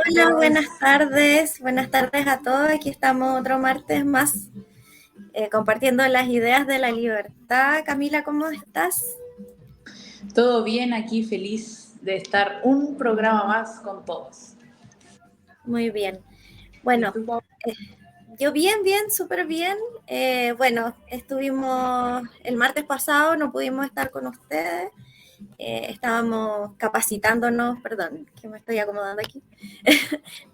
Hola, buenas tardes a todos. Aquí estamos otro martes más compartiendo las ideas de la libertad. Camila, ¿cómo estás? Todo bien aquí, feliz de estar un programa más con todos. Muy bien. ¿Y Bueno, tú, Pau? yo bien, súper bien. Bueno, estuvimos el martes pasado, no pudimos estar con ustedes. Estábamos capacitándonos, perdón, que me estoy acomodando aquí.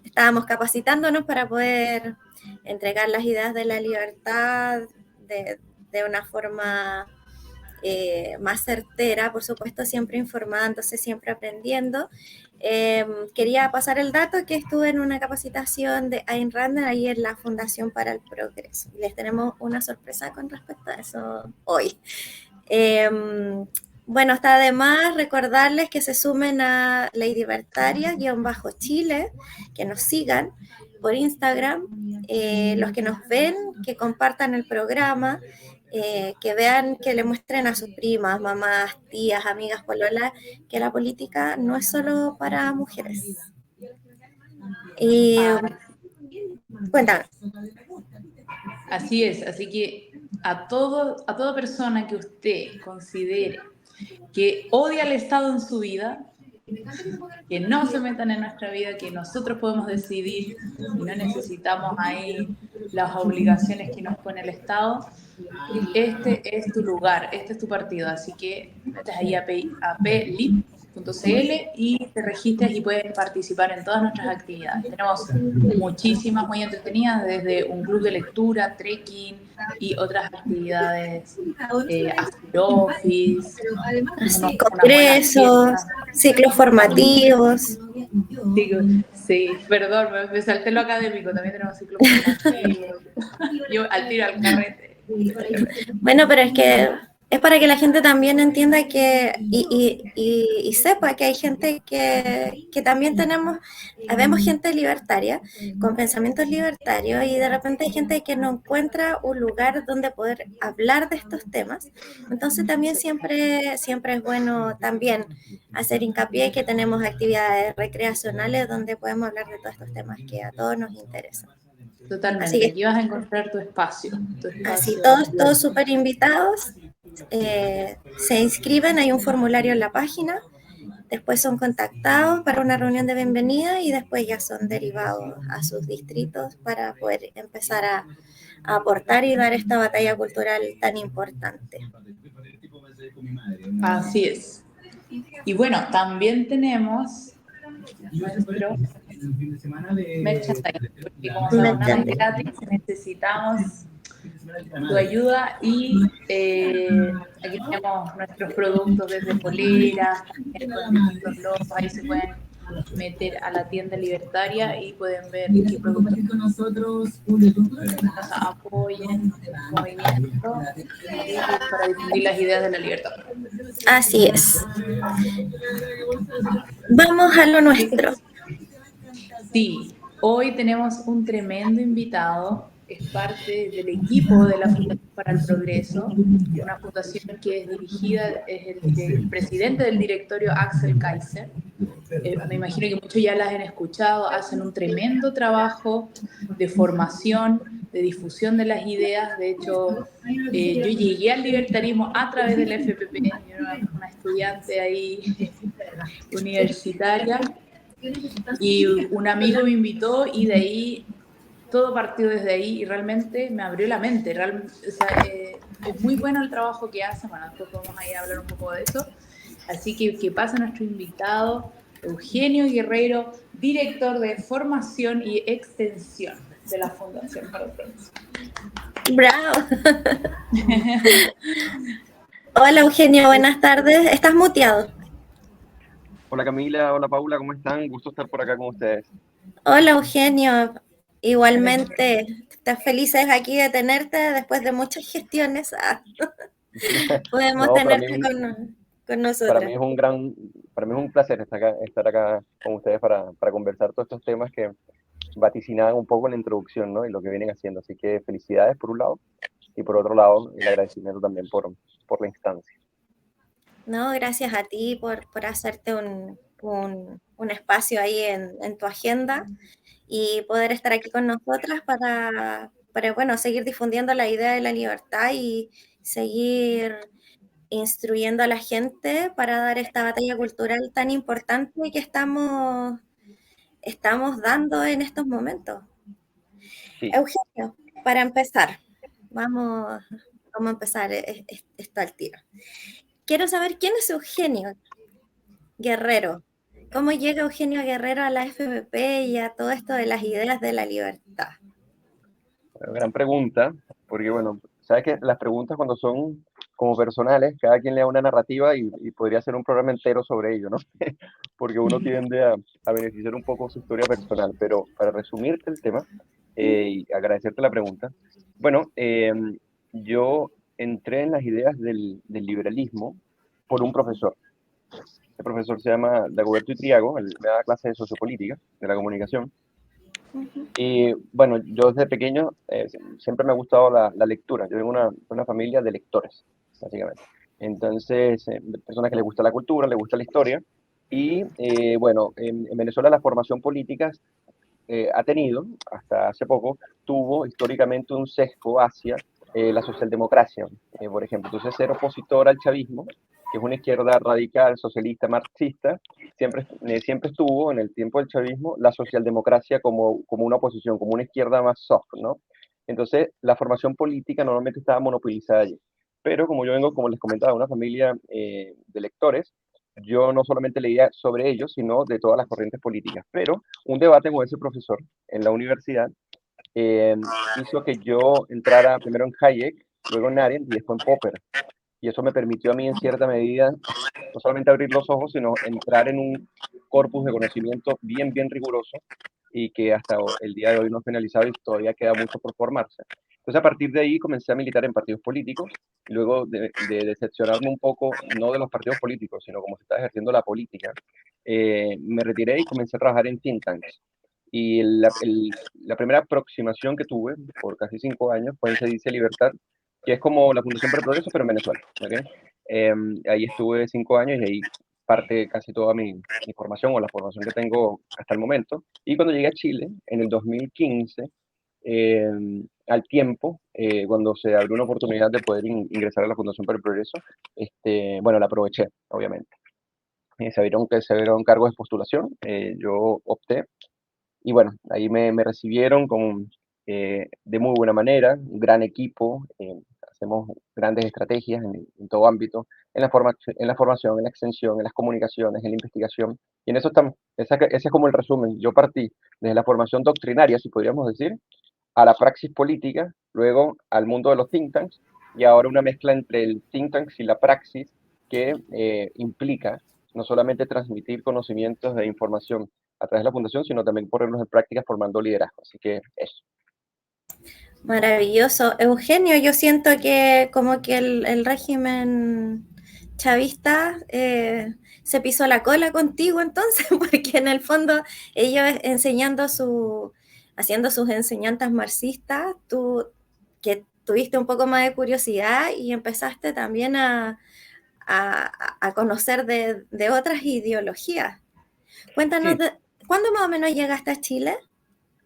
Estábamos capacitándonos para poder entregar las ideas de la libertad de una forma más certera, por supuesto, siempre informándose, siempre aprendiendo. Quería pasar el dato que estuve en una capacitación de Ayn Rand ahí en la Fundación para el Progreso. Les tenemos una sorpresa con respecto a eso hoy. Bueno, está además recordarles que se sumen a Ley Libertaria-Chile, que nos sigan por Instagram, los que nos ven, que compartan el programa, que vean, que le muestren a sus primas, mamás, tías, amigas, pololas, que la política no es solo para mujeres. Ah, Cuéntame. así es, así que a toda persona que usted considere que odia al Estado en su vida, que no se metan en nuestra vida, que nosotros podemos decidir y no necesitamos ahí las obligaciones que nos pone el Estado. Este es tu lugar, este es tu partido, así que metes ahí a plip.cl y te registras y puedes participar en todas nuestras actividades. Tenemos muchísimas muy entretenidas, desde un club de lectura, trekking y otras actividades, after office, Así, unas buenas congresos, fiestas. ciclos formativos. Sí, sí, perdón, me salté lo académico, también tenemos ciclos formativos. Yo al tiro al carrete. Bueno, pero es que es para que la gente también entienda que y sepa que hay gente que también vemos gente libertaria, con pensamientos libertarios, y de repente hay gente que no encuentra un lugar donde poder hablar de estos temas. Entonces también siempre es bueno también hacer hincapié que tenemos actividades recreacionales donde podemos hablar de todos estos temas que a todos nos interesan. Así Totalmente, que aquí vas a encontrar tu así, espacio todos abierto. súper invitados, se inscriben, hay un formulario en la página, después son contactados para una reunión de bienvenida y después ya son derivados a sus distritos para poder empezar a aportar y dar esta batalla cultural tan importante. Así es. Y bueno, también tenemos nuestro merchandising, porque como ¿Me Semana es entiendes? gratis, necesitamos tu ayuda y aquí tenemos nuestros productos desde poleras, también con distintos logos, ahí se pueden meter a la tienda libertaria y pueden ver qué productos nos apoyen el movimiento y para difundir las ideas de la libertad. Así es. Vamos a lo nuestro. Sí, hoy tenemos un tremendo invitado, es parte del equipo de la Fundación para el Progreso, una fundación que es dirigida, es el presidente del directorio Axel Kaiser. Me imagino que muchos ya las han escuchado, hacen un tremendo trabajo de formación, de difusión de las ideas. De hecho, yo llegué al libertarismo a través del FPP, yo era una estudiante ahí universitaria, y un amigo me invitó y de ahí todo partió desde ahí y realmente me abrió la mente. O sea, es muy bueno el trabajo que hace. Bueno, después podemos ahí hablar un poco de eso. Así que pasa nuestro invitado, Eugenio Guerrero, director de formación y extensión de la Fundación para el Progreso. Bravo. Hola Eugenio, buenas tardes. ¿Estás muteado? Hola Camila, hola Paula, ¿cómo están? Gusto estar por acá con ustedes. Hola Eugenio, igualmente, estás felices aquí de tenerte después de muchas gestiones. Podemos No, tenerte con para nosotras. mí es para mí es un placer estar acá con ustedes para conversar todos estos temas que vaticinaban un poco en la introducción, ¿no? Y lo que vienen haciendo. Así que felicidades por un lado y por otro lado el agradecimiento también por la instancia. No, gracias a ti por hacerte un espacio ahí en tu agenda y poder estar aquí con nosotras para, bueno, seguir difundiendo la idea de la libertad y seguir instruyendo a la gente para dar esta batalla cultural tan importante que estamos dando en estos momentos. Sí. Eugenio, para empezar, vamos a empezar esto al tiro. Quiero saber quién es Eugenio Guerrero. ¿Cómo llega Eugenio Guerrero a la FPP y a todo esto de las ideas de la libertad? Bueno, gran pregunta, porque bueno, sabes que las preguntas cuando son como personales, cada quien le da una narrativa y podría ser un programa entero sobre ello, ¿no? Porque uno tiende a beneficiar un poco su historia personal, pero para resumirte el tema y agradecerte la pregunta, bueno, yo entré en las ideas del liberalismo por un profesor. El profesor se llama Dagoberto Itriago, él me da clases de sociopolítica, de la comunicación. Y bueno, yo desde pequeño siempre me ha gustado la lectura. Yo vengo de una familia de lectores, básicamente. Entonces, personas que les gusta la cultura, les gusta la historia. Y bueno, en Venezuela la formación política ha tenido, hasta hace poco, tuvo históricamente un sesgo hacia la socialdemocracia, por ejemplo. Entonces, ser opositor al chavismo, que es una izquierda radical, socialista, marxista, siempre estuvo en el tiempo del chavismo la socialdemocracia como una oposición, como una izquierda más soft, ¿no? Entonces, la formación política normalmente estaba monopolizada allí. Pero como yo vengo, como les comentaba, de una familia de lectores, yo no solamente leía sobre ellos, sino de todas las corrientes políticas. Pero un debate con ese profesor en la universidad eh, hizo que yo entrara primero en Hayek, luego en Arendt y después en Popper. Y eso me permitió a mí, en cierta medida, no solamente abrir los ojos, sino entrar en un corpus de conocimiento bien riguroso y que hasta el día de hoy no ha finalizado y todavía queda mucho por formarse. Entonces, a partir de ahí comencé a militar en partidos políticos, y luego de decepcionarme un poco, no de los partidos políticos, sino como se está ejerciendo la política, me retiré y comencé a trabajar en think tanks. Y la primera aproximación que tuve por casi 5 años fue en Se Dice Libertad, que es como la Fundación para el Progreso, pero en Venezuela. ¿Okay? Ahí estuve 5 años y ahí parte casi toda mi formación o la formación que tengo hasta el momento. Y cuando llegué a Chile, en el 2015, eh, al tiempo, cuando se abrió una oportunidad de poder ingresar a la Fundación para el Progreso, bueno, la aproveché, obviamente. Se abrieron cargos de postulación, yo opté y bueno, ahí me recibieron de muy buena manera, un gran equipo, hacemos grandes estrategias en todo ámbito, en la formación, en la extensión, en las comunicaciones, en la investigación. Y en eso estamos. Ese es como el resumen. Yo partí desde la formación doctrinaria, si podríamos decir, a la praxis política, luego al mundo de los think tanks, y ahora una mezcla entre el think tanks y la praxis que implica no solamente transmitir conocimientos e información a través de la fundación, sino también ponerlos en práctica formando liderazgo. Así que eso. Maravilloso. Eugenio, yo siento que como que el régimen chavista se pisó la cola contigo entonces, porque en el fondo ellos haciendo sus enseñanzas marxistas, tú que tuviste un poco más de curiosidad y empezaste también a conocer de otras ideologías. Cuéntanos, Sí, ¿cuándo más o menos llegaste a Chile?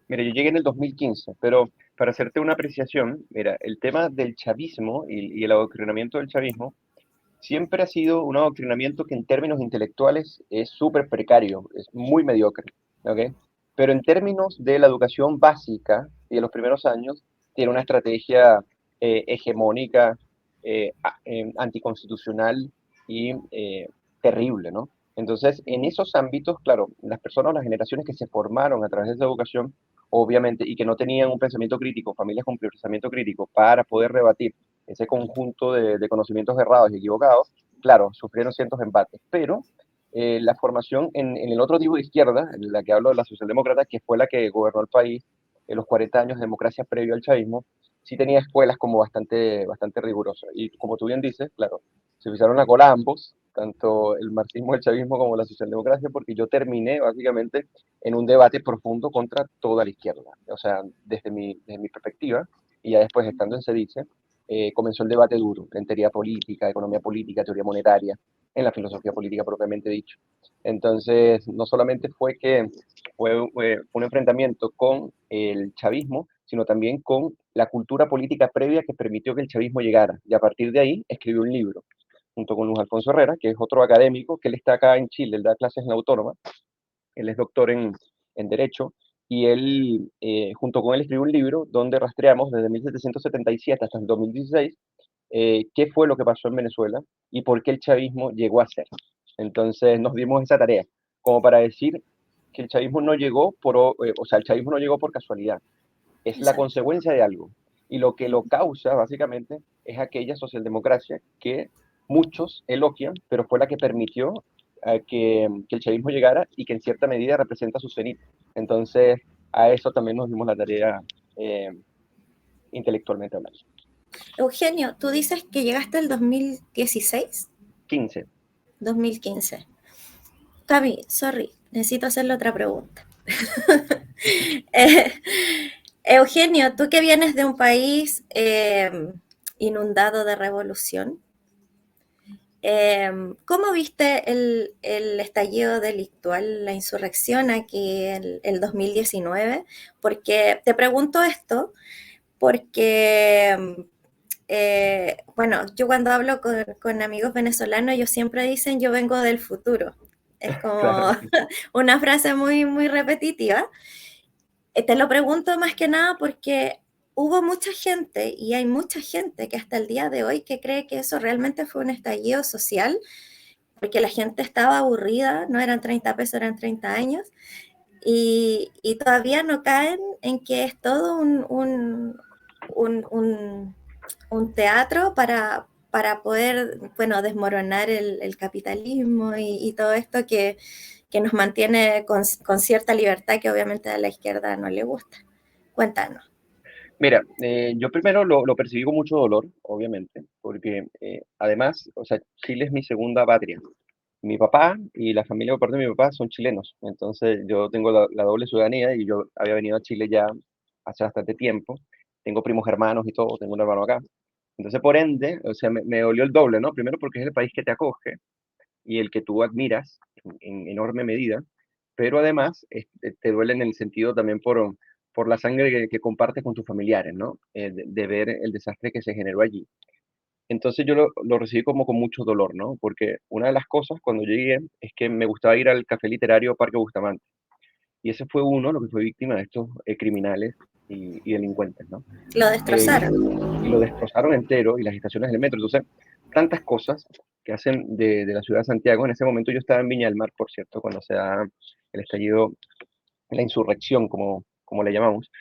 mira, yo llegué en el 2015, pero para hacerte una apreciación, mira, el tema del chavismo y el adoctrinamiento del chavismo siempre ha sido un adoctrinamiento que en términos intelectuales es súper precario, es muy mediocre, ¿ok? Pero en términos de la educación básica y de los primeros años, tiene una estrategia hegemónica, anticonstitucional y terrible, ¿no? Entonces, en esos ámbitos, claro, las personas, las generaciones que se formaron a través de esa educación, obviamente, y que no tenían un pensamiento crítico, familias con pensamiento crítico, para poder rebatir ese conjunto de conocimientos errados y equivocados, claro, sufrieron ciertos embates, pero la formación en el otro tipo de izquierda, en la que hablo de la socialdemócrata, que fue la que gobernó el país en los 40 años de democracia previo al chavismo, sí tenía escuelas como bastante rigurosas. Y como tú bien dices, claro, se pisaron la cola ambos, tanto el marxismo, el chavismo como la socialdemocracia, porque yo terminé básicamente en un debate profundo contra toda la izquierda. O sea, desde mi perspectiva, y ya después estando en SEDICE, comenzó el debate duro en teoría política, economía política, teoría monetaria. en la filosofía política propiamente dicho. Entonces, no solamente fue que fue un enfrentamiento con el chavismo, sino también con la cultura política previa que permitió que el chavismo llegara. Y a partir de ahí escribió un libro, junto con Luis Alfonso Herrera, que es otro académico, que él está acá en Chile, él da clases en la Autónoma, él es doctor en Derecho, y él, junto con él, escribió un libro donde rastreamos desde 1777 hasta el 2016 qué fue lo que pasó en Venezuela y por qué el chavismo llegó a ser. Entonces nos dimos esa tarea, como para decir que el chavismo no llegó o sea, el chavismo no llegó por casualidad, es la Exacto. consecuencia de algo. Y lo que lo causa, básicamente, es aquella socialdemocracia que muchos elogian, pero fue la que permitió que el chavismo llegara y que en cierta medida representa su cenit. Entonces, a eso también nos dimos la tarea eh, intelectualmente hablando. Eugenio, tú dices que llegaste el 2016, 15. 2015. Cami, sorry, necesito hacerle otra pregunta. Eh, Eugenio, tú que vienes de un país inundado de revolución, ¿cómo viste el estallido delictual, la insurrección aquí en el 2019? Porque te pregunto esto, porque, bueno, yo cuando hablo con amigos venezolanos, ellos siempre dicen yo vengo del futuro. Es como Claro. una frase muy, muy repetitiva. Te lo pregunto más que nada porque hubo mucha gente y hay mucha gente que hasta el día de hoy que cree que eso realmente fue un estallido social, porque la gente estaba aburrida, no eran 30 pesos, eran 30 años, y todavía no caen en que es todo un, un, un teatro para poder, bueno, desmoronar el capitalismo y todo esto que nos mantiene con cierta libertad que obviamente a la izquierda no le gusta. Cuéntanos. Mira, yo primero lo percibí con mucho dolor, obviamente, porque además, o sea, Chile es mi segunda patria. Mi papá y la familia por parte de mi papá son chilenos, entonces yo tengo la doble ciudadanía y yo había venido a Chile ya hace bastante tiempo. Tengo primos hermanos y todo, tengo un hermano acá. Entonces, por ende, o sea, me dolió el doble, ¿no? Primero porque es el país que te acoge y el que tú admiras en enorme medida, pero además te duele en el sentido también por la sangre que compartes con tus familiares, ¿no? De ver el desastre que se generó allí. Entonces yo lo recibí como con mucho dolor, ¿no? Porque una de las cosas cuando llegué es que me gustaba ir al café literario Parque Bustamante. Y ese fue uno, lo que fue víctima de estos criminales y delincuentes, ¿no? Lo Eh, destrozaron. y lo destrozaron entero y las estaciones del metro. Entonces, tantas cosas que hacen de la ciudad de Santiago. En ese momento yo estaba en Viña del Mar, por cierto, cuando se da el estallido, la insurrección, como le llamamos,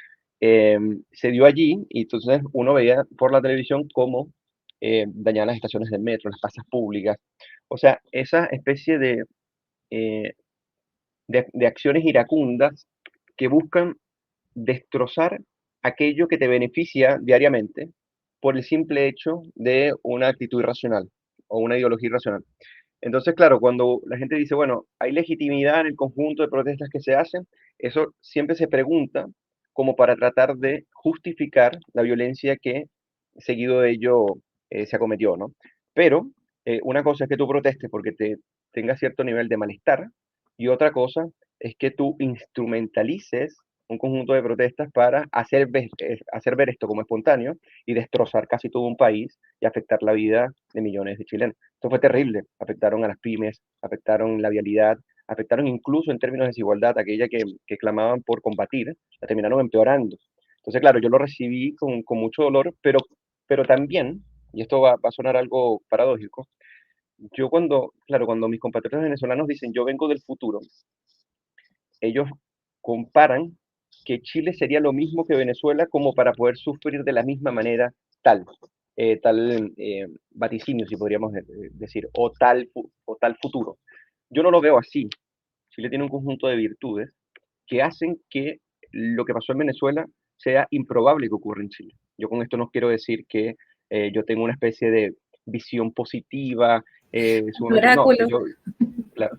eh, se dio allí y entonces uno veía por la televisión cómo dañaban las estaciones del metro, las plazas públicas. O sea, esa especie eh, de acciones iracundas que buscan destrozar aquello que te beneficia diariamente por el simple hecho de una actitud irracional o una ideología irracional. Entonces, claro, cuando la gente dice, bueno, hay legitimidad en el conjunto de protestas que se hacen, eso siempre se pregunta como para tratar de justificar la violencia que seguido de ello se acometió, ¿no? Pero una cosa es que tú protestes porque te tengas cierto nivel de malestar y otra cosa es que tú instrumentalices un conjunto de protestas para hacer ver esto como espontáneo y destrozar casi todo un país y afectar la vida de millones de chilenos. Esto fue terrible. Afectaron a las pymes, afectaron la vialidad, afectaron incluso en términos de desigualdad aquella que clamaban por combatir, la terminaron empeorando. Entonces, claro, yo lo recibí con mucho dolor, pero también, y esto va a sonar algo paradójico, yo claro, cuando mis compatriotas venezolanos dicen yo vengo del futuro, ellos comparan que Chile sería lo mismo que Venezuela como para poder sufrir de la misma manera tal vaticinio, si podríamos decir, o tal futuro. Yo no lo veo así. Chile tiene un conjunto de virtudes que hacen que lo que pasó en Venezuela sea improbable que ocurra en Chile. Yo con esto no quiero decir que yo tengo una especie de visión positiva, sumamente, no, Oráculo. claro,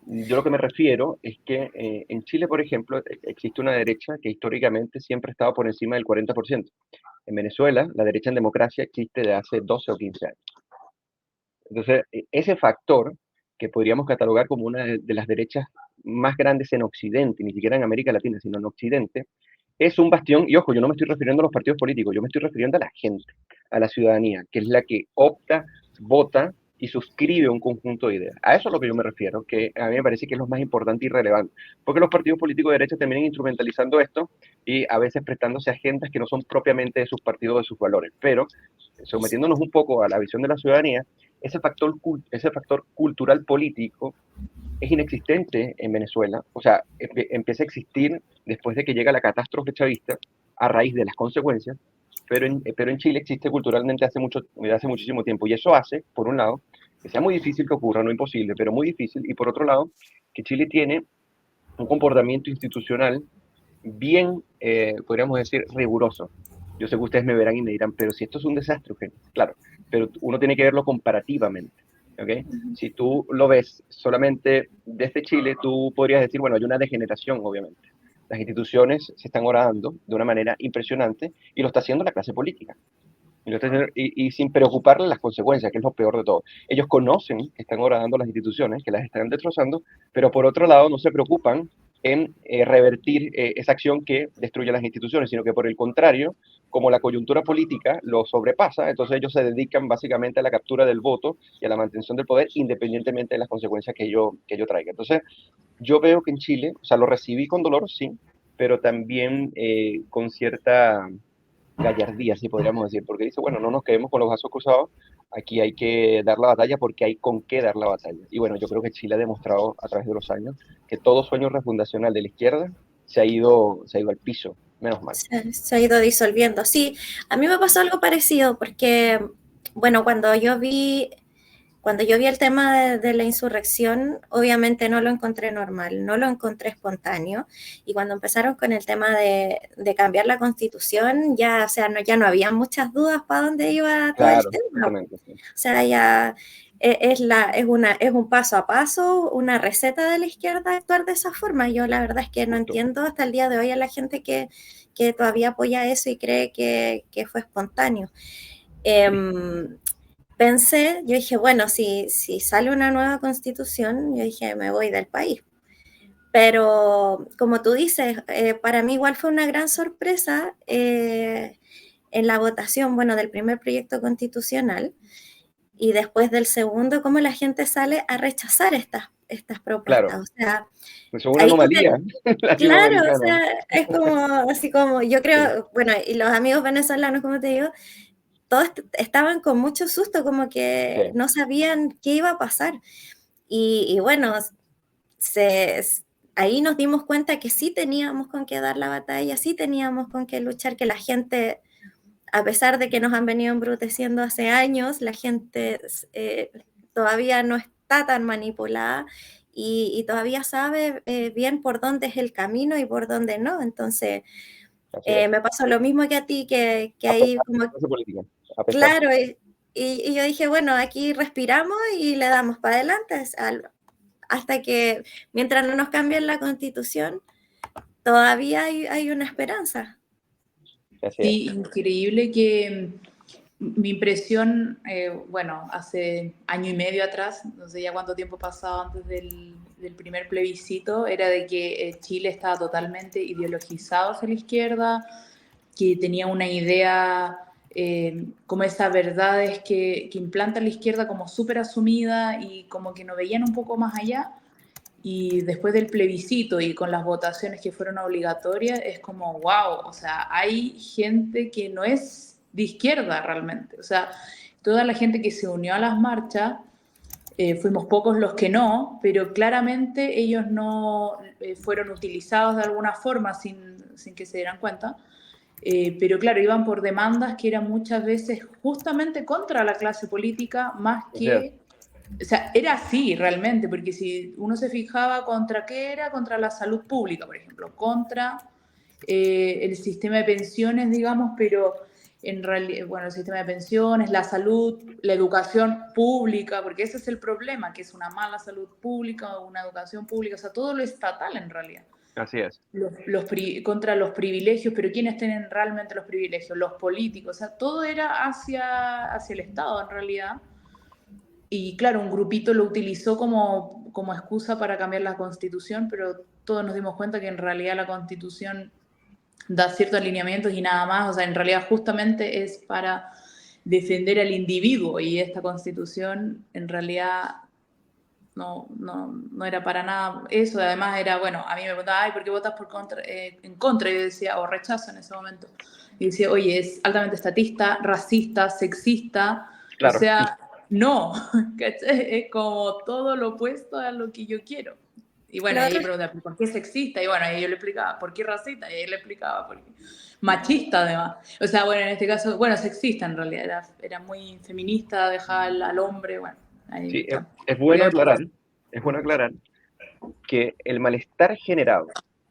yo lo que me refiero es que en Chile, por ejemplo, existe una derecha que históricamente siempre ha estado por encima del 40%. En Venezuela, la derecha en democracia existe de hace 12 o 15 años. Entonces, ese factor que podríamos catalogar como una de las derechas más grandes en Occidente, ni siquiera en América Latina, sino en Occidente, es un bastión, y ojo, yo no me estoy refiriendo a los partidos políticos, yo me estoy refiriendo a la gente, a la ciudadanía, que es la que opta, vota y suscribe un conjunto de ideas. A eso es a lo que yo me refiero, que a mí me parece que es lo más importante y relevante, porque los partidos políticos de derecha terminan instrumentalizando esto y a veces prestándose a agendas que no son propiamente de sus partidos, de sus valores, pero sometiéndonos un poco a la visión de la ciudadanía, ese factor cultural político es inexistente en Venezuela, o sea, empieza a existir después de que llega la catástrofe chavista a raíz de las consecuencias, pero en Chile existe culturalmente desde hace muchísimo tiempo, y eso hace, por un lado, que sea muy difícil que ocurra, no imposible, pero muy difícil, y por otro lado, que Chile tiene un comportamiento institucional bien, podríamos decir, riguroso. Yo sé que ustedes me verán y me dirán, pero si esto es un desastre, Eugenio, claro, pero uno tiene que verlo comparativamente. ¿Okay? Si tú lo ves solamente desde Chile, tú podrías decir, bueno, hay una degeneración, obviamente. Las instituciones se están horadando de una manera impresionante y lo está haciendo la clase política. Y sin preocuparle las consecuencias, que es lo peor de todo. Ellos conocen que están horadando las instituciones, que las están destrozando, pero por otro lado no se preocupan en revertir esa acción que destruye las instituciones, sino que por el contrario, como la coyuntura política lo sobrepasa, entonces ellos se dedican básicamente a la captura del voto y a la mantención del poder, independientemente de las consecuencias que ello traiga. Entonces, yo veo que en Chile, o sea, lo recibí con dolor, sí, pero también con cierta gallardía, si podríamos decir, porque dice, bueno, no nos quedemos con los brazos cruzados, aquí hay que dar la batalla porque hay con qué dar la batalla. Y bueno, yo creo que Chile ha demostrado a través de los años que todo sueño refundacional de la izquierda se ha ido al piso, menos mal. Se ha ido disolviendo. Sí, a mí me pasó algo parecido porque, bueno, cuando yo vi el tema de la insurrección, obviamente no lo encontré normal, no lo encontré espontáneo. Y cuando empezaron con el tema de cambiar la constitución, ya, o sea, ya no había muchas dudas para dónde iba todo el Claro, tema. sí. O sea, ya es un paso a paso, una receta de la izquierda actuar de esa forma. Yo la verdad es que no entiendo hasta el día de hoy a la gente que todavía apoya eso y cree que fue espontáneo. Yo dije, bueno, si sale una nueva constitución, yo dije, me voy del país. Pero como tú dices, para mí igual fue una gran sorpresa en la votación, bueno, del primer proyecto constitucional y después del segundo, cómo la gente sale a rechazar estas propuestas. Claro, O sea, es una ahí anomalía claro, o latinoamericana. sea, es como, así como, yo creo, bueno, y los amigos venezolanos, como te digo, todos estaban con mucho susto, como que Sí. no sabían qué iba a pasar. Y bueno, ahí nos dimos cuenta que sí teníamos con qué dar la batalla, sí teníamos con qué luchar, que la gente, a pesar de que nos han venido embruteciendo hace años, la gente todavía no está tan manipulada y todavía sabe bien por dónde es el camino y por dónde no. Entonces, me pasó lo mismo que a ti, que A ahí pesar como, de la política, a pesar. claro, y yo dije, bueno, aquí respiramos y le damos para adelante hasta que, mientras no nos cambien la constitución, todavía hay una esperanza. Así es. Sí, increíble que mi impresión, bueno, hace año y medio atrás, no sé ya cuánto tiempo pasaba antes del primer plebiscito, era de que Chile estaba totalmente ideologizado hacia la izquierda, que tenía una idea, como esas verdades que implanta la izquierda como súper asumida y como que no veían un poco más allá. Y después del plebiscito y con las votaciones que fueron obligatorias, es como, wow, o sea, hay gente que no es de izquierda realmente. O sea, toda la gente que se unió a las marchas, fuimos pocos los que no, pero claramente ellos no fueron utilizados de alguna forma sin que se dieran cuenta. Pero claro, iban por demandas que eran muchas veces justamente contra la clase política, más Así es. que, o sea, era así realmente, porque si uno se fijaba contra qué era, contra la salud pública, por ejemplo, contra el sistema de pensiones, digamos, pero en realidad, bueno, el sistema de pensiones, la salud, la educación pública, porque ese es el problema, que es una mala salud pública o una educación pública, o sea, todo lo estatal en realidad. Así es. Contra los privilegios, pero ¿quiénes tienen realmente los privilegios? Los políticos, o sea, todo era hacia el Estado en realidad. y claro, un grupito lo utilizó como excusa para cambiar la Constitución, pero todos nos dimos cuenta que en realidad la Constitución da ciertos alineamientos y nada más, o sea, en realidad justamente es para defender al individuo y esta Constitución en realidad no era para nada eso. Además era, bueno, a mí me preguntaba, ay, ¿por qué votas en contra? Y yo decía, o rechazo en ese momento. Y decía, oye, es altamente estatista, racista, sexista, o Claro, sea, no, ¿cachai? Es como todo lo opuesto a lo que yo quiero. Y bueno, Lo ella otro es preguntaba, ¿por qué sexista? Y bueno, yo le explicaba, ¿por qué racista? Y ella le explicaba, ¿por qué? Machista además. O sea, bueno, en este caso, bueno, sexista en realidad, era muy feminista, dejaba al hombre, bueno, ahí sí, ya. es Ya bueno me puedo. aclarar, es bueno aclarar que el malestar generado,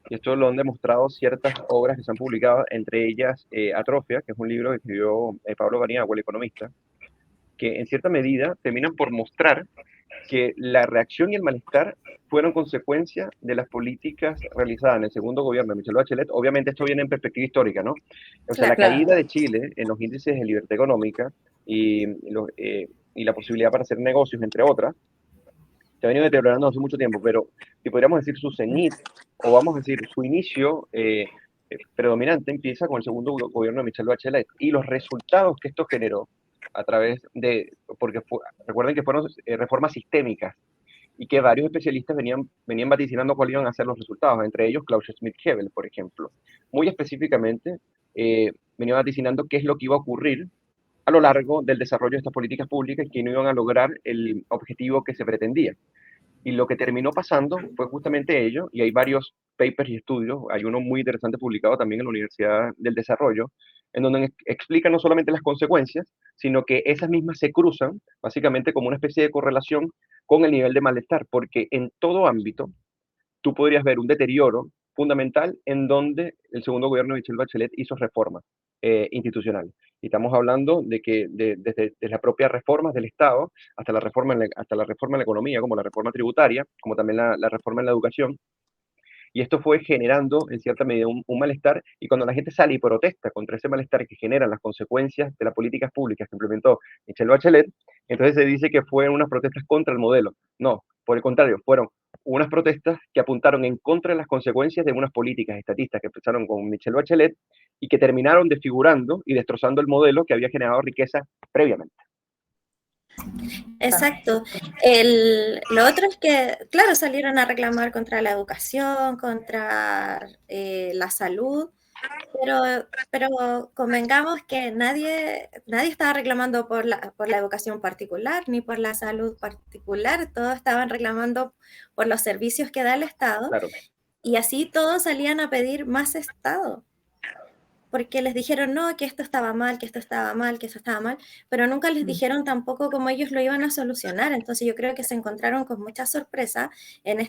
y esto lo han demostrado ciertas obras que se han publicado, entre ellas Atrofia, que es un libro que escribió Pablo Baniagua, el economista, que en cierta medida terminan por mostrar que la reacción y el malestar fueron consecuencia de las políticas realizadas en el segundo gobierno de Michelle Bachelet. Obviamente esto viene en perspectiva histórica, ¿no? O sea, la claro. caída Claro. de Chile en los índices de libertad económica y la posibilidad para hacer negocios, entre otras, se ha venido deteriorando hace mucho tiempo, pero si podríamos decir su cenit, o vamos a decir su inicio predominante, empieza con el segundo gobierno de Michelle Bachelet y los resultados que esto generó a través de, recuerden que fueron reformas sistémicas y que varios especialistas venían vaticinando cuáles iban a ser los resultados, entre ellos Klaus Schmidt-Hebel, por ejemplo. Muy específicamente, venía vaticinando qué es lo que iba a ocurrir a lo largo del desarrollo de estas políticas públicas que no iban a lograr el objetivo que se pretendía. Y lo que terminó pasando fue justamente ello, y hay varios papers y estudios, hay uno muy interesante publicado también en la Universidad del Desarrollo, en donde explica no solamente las consecuencias, sino que esas mismas se cruzan básicamente como una especie de correlación con el nivel de malestar, porque en todo ámbito tú podrías ver un deterioro fundamental en donde el segundo gobierno de Michelle Bachelet hizo reformas institucionales. Y estamos hablando de que desde las propias reformas del Estado hasta la reforma en la economía, como la reforma tributaria, como también la reforma en la educación, y esto fue generando en cierta medida un malestar, y cuando la gente sale y protesta contra ese malestar que generan las consecuencias de las políticas públicas que implementó Michelle Bachelet, entonces se dice que fueron unas protestas contra el modelo. No, por el contrario, fueron unas protestas que apuntaron en contra de las consecuencias de unas políticas estatistas que empezaron con Michelle Bachelet y que terminaron desfigurando y destrozando el modelo que había generado riqueza previamente. Exacto. Lo otro es que, claro, salieron a reclamar contra la educación, contra la salud, pero convengamos que nadie estaba reclamando por la educación particular ni por la salud particular, todos estaban reclamando por los servicios que da el Estado Claro. y así todos salían a pedir más Estado. Porque les dijeron no, que esto estaba mal, que esto estaba mal, que esto estaba mal, pero nunca les dijeron tampoco cómo ellos lo iban a solucionar. Entonces yo creo que se encontraron con mucha sorpresa en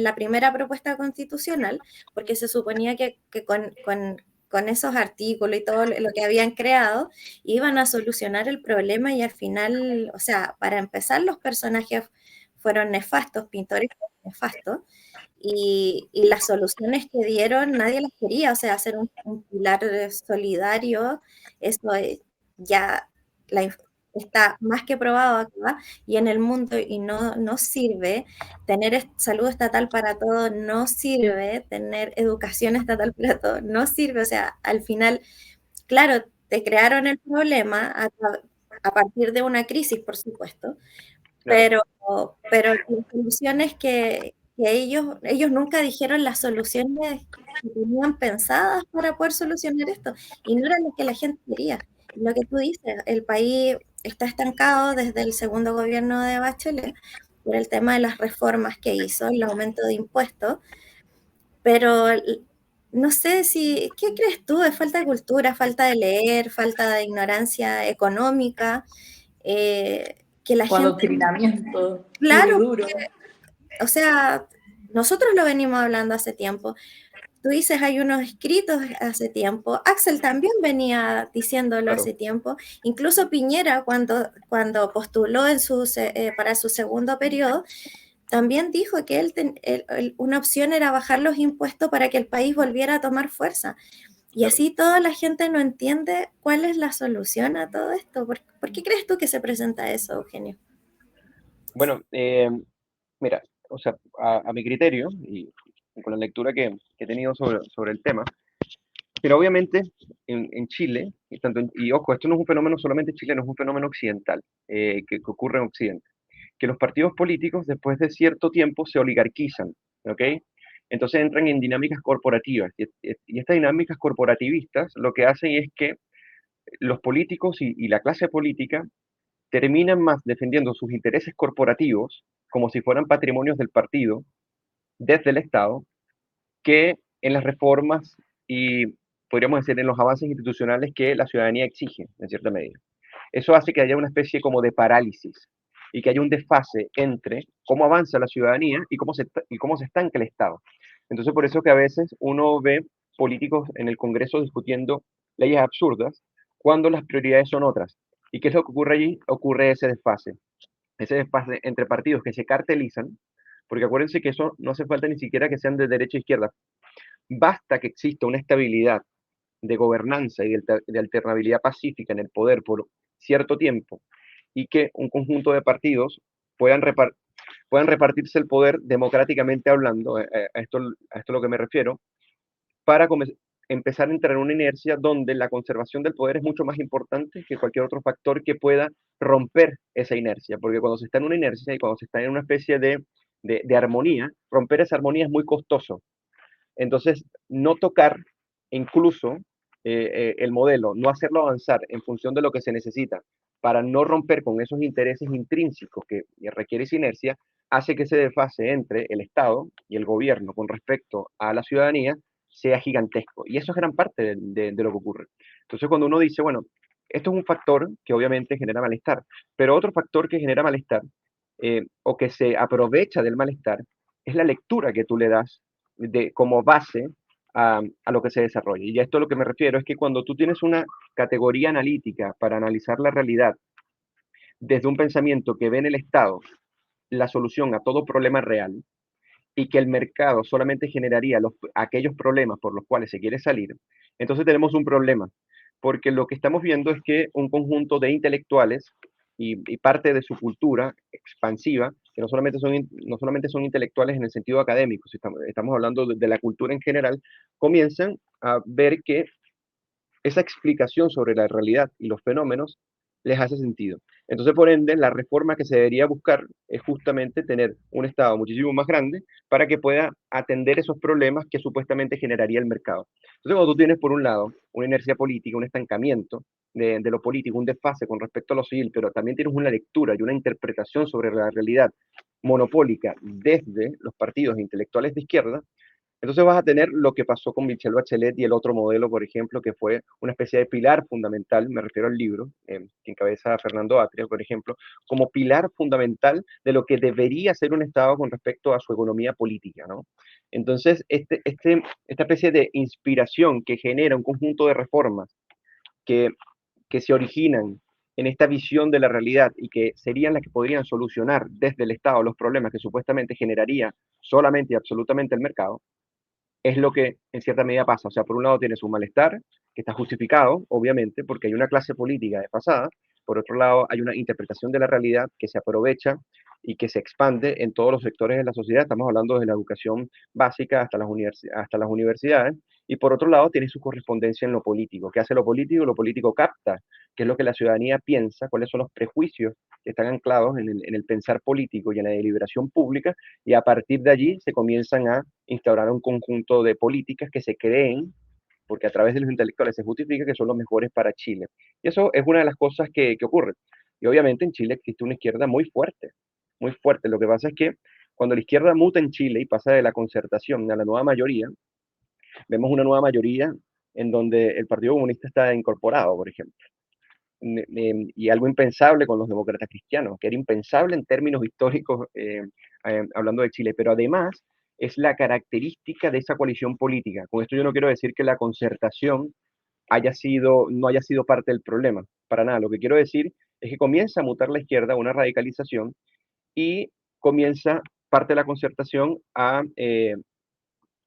la primera propuesta constitucional, porque se suponía que con esos artículos y todo lo que habían creado, iban a solucionar el problema y al final, o sea, para empezar, los personajes fueron nefastos, pintores nefastos, y las soluciones que dieron nadie las quería, o sea, hacer un pilar solidario, eso ya está más que probado acá y en el mundo y no sirve, tener salud estatal para todo no sirve, tener educación estatal para todo no sirve, o sea, al final, claro, te crearon el problema a partir de una crisis, por supuesto, Claro. pero las soluciones que ellos nunca dijeron las soluciones que tenían pensadas para poder solucionar esto, y no era lo que la gente quería. Lo que tú dices, el país está estancado desde el segundo gobierno de Bachelet por el tema de las reformas que hizo, el aumento de impuestos, pero no sé si, ¿qué crees tú? ¿Es falta de cultura, falta de leer, falta de ignorancia económica? Que la O gente, adoctrinamiento puro y claro, duro. o sea, nosotros lo venimos hablando hace tiempo. Tú dices, hay unos escritos hace tiempo. Axel también venía diciéndolo Claro. hace tiempo. Incluso Piñera, cuando postuló para su segundo periodo, también dijo que una opción era bajar los impuestos para que el país volviera a tomar fuerza. Y Claro. así toda la gente no entiende cuál es la solución a todo esto. ¿Por qué crees tú que se presenta eso, Eugenio? Bueno, mira, o sea, a mi criterio y con la lectura que he tenido sobre el tema, pero obviamente en Chile, y ojo, esto no es un fenómeno solamente chileno, es un fenómeno occidental, que ocurre en Occidente, que los partidos políticos después de cierto tiempo se oligarquizan, ¿ok? Entonces entran en dinámicas corporativas, y estas dinámicas corporativistas lo que hacen es que los políticos y la clase política terminan más defendiendo sus intereses corporativos como si fueran patrimonios del partido desde el Estado que en las reformas y podríamos decir en los avances institucionales que la ciudadanía exige en cierta medida. Eso hace que haya una especie como de parálisis y que haya un desfase entre cómo avanza la ciudadanía y cómo se estanca el Estado. Entonces, por eso que a veces uno ve políticos en el Congreso discutiendo leyes absurdas cuando las prioridades son otras. ¿Y qué es lo que ocurre allí? Ocurre ese desfase entre partidos que se cartelizan, porque acuérdense que eso no hace falta ni siquiera que sean de derecha a izquierda, basta que exista una estabilidad de gobernanza y de alternabilidad pacífica en el poder por cierto tiempo y que un conjunto de partidos puedan, puedan repartirse el poder democráticamente hablando, a esto a lo que me refiero, para empezar a entrar en una inercia donde la conservación del poder es mucho más importante que cualquier otro factor que pueda romper esa inercia, porque cuando se está en una inercia y cuando se está en una especie de armonía, romper esa armonía es muy costoso. Entonces, no tocar incluso el modelo, no hacerlo avanzar en función de lo que se necesita para no romper con esos intereses intrínsecos que requiere esa inercia, hace que ese desfase entre el Estado y el gobierno con respecto a la ciudadanía sea gigantesco. Y eso es gran parte de lo que ocurre. Entonces, cuando uno dice, bueno, esto es un factor que obviamente genera malestar, pero otro factor que genera malestar o que se aprovecha del malestar es la lectura que tú le das como base a lo que se desarrolla. Y a esto a lo que me refiero es que cuando tú tienes una categoría analítica para analizar la realidad desde un pensamiento que ve en el Estado la solución a todo problema real y que el mercado solamente generaría aquellos problemas por los cuales se quiere salir, entonces tenemos un problema, porque lo que estamos viendo es que un conjunto de intelectuales y parte de su cultura expansiva, que no solamente son intelectuales en el sentido académico, si estamos hablando de la cultura en general, comienzan a ver que esa explicación sobre la realidad y los fenómenos les hace sentido. Entonces, por ende, la reforma que se debería buscar es justamente tener un Estado muchísimo más grande para que pueda atender esos problemas que supuestamente generaría el mercado. Entonces, cuando tú tienes, por un lado, una inercia política, un estancamiento de lo político, un desfase con respecto a lo civil, pero también tienes una lectura y una interpretación sobre la realidad monopólica desde los partidos intelectuales de izquierda, entonces vas a tener lo que pasó con Michelle Bachelet y el otro modelo, por ejemplo, que fue una especie de pilar fundamental, me refiero al libro, que encabeza Fernando Atria, por ejemplo, como pilar fundamental de lo que debería ser un Estado con respecto a su economía política, ¿no? Entonces, esta especie de inspiración que genera un conjunto de reformas que, que se originan en esta visión de la realidad y que serían las que podrían solucionar desde el Estado los problemas que supuestamente generaría solamente y absolutamente el mercado, es lo que en cierta medida pasa. O sea, por un lado tienes un malestar que está justificado, obviamente, porque hay una clase política desfasada. Por otro lado, hay una interpretación de la realidad que se aprovecha y que se expande en todos los sectores de la sociedad. Estamos hablando desde la educación básica hasta las universidades. Y por otro lado, tiene su correspondencia en lo político. ¿Qué hace lo político? Lo político capta qué es lo que la ciudadanía piensa, cuáles son los prejuicios que están anclados en el pensar político y en la deliberación pública, y a partir de allí se comienzan a instaurar un conjunto de políticas que se creen, porque a través de los intelectuales se justifica que son los mejores para Chile. Y eso es una de las cosas que ocurre. Y obviamente en Chile existe una izquierda muy fuerte, muy fuerte. Lo que pasa es que cuando la izquierda muta en Chile y pasa de la concertación a la nueva mayoría, vemos una nueva mayoría en donde el Partido Comunista está incorporado, por ejemplo. Y algo impensable con los demócratas cristianos, que era impensable en términos históricos, hablando de Chile, pero además es la característica de esa coalición política. Con esto yo no quiero decir que la concertación no haya sido parte del problema, para nada. Lo que quiero decir es que comienza a mutar la izquierda, una radicalización, y comienza parte de la concertación a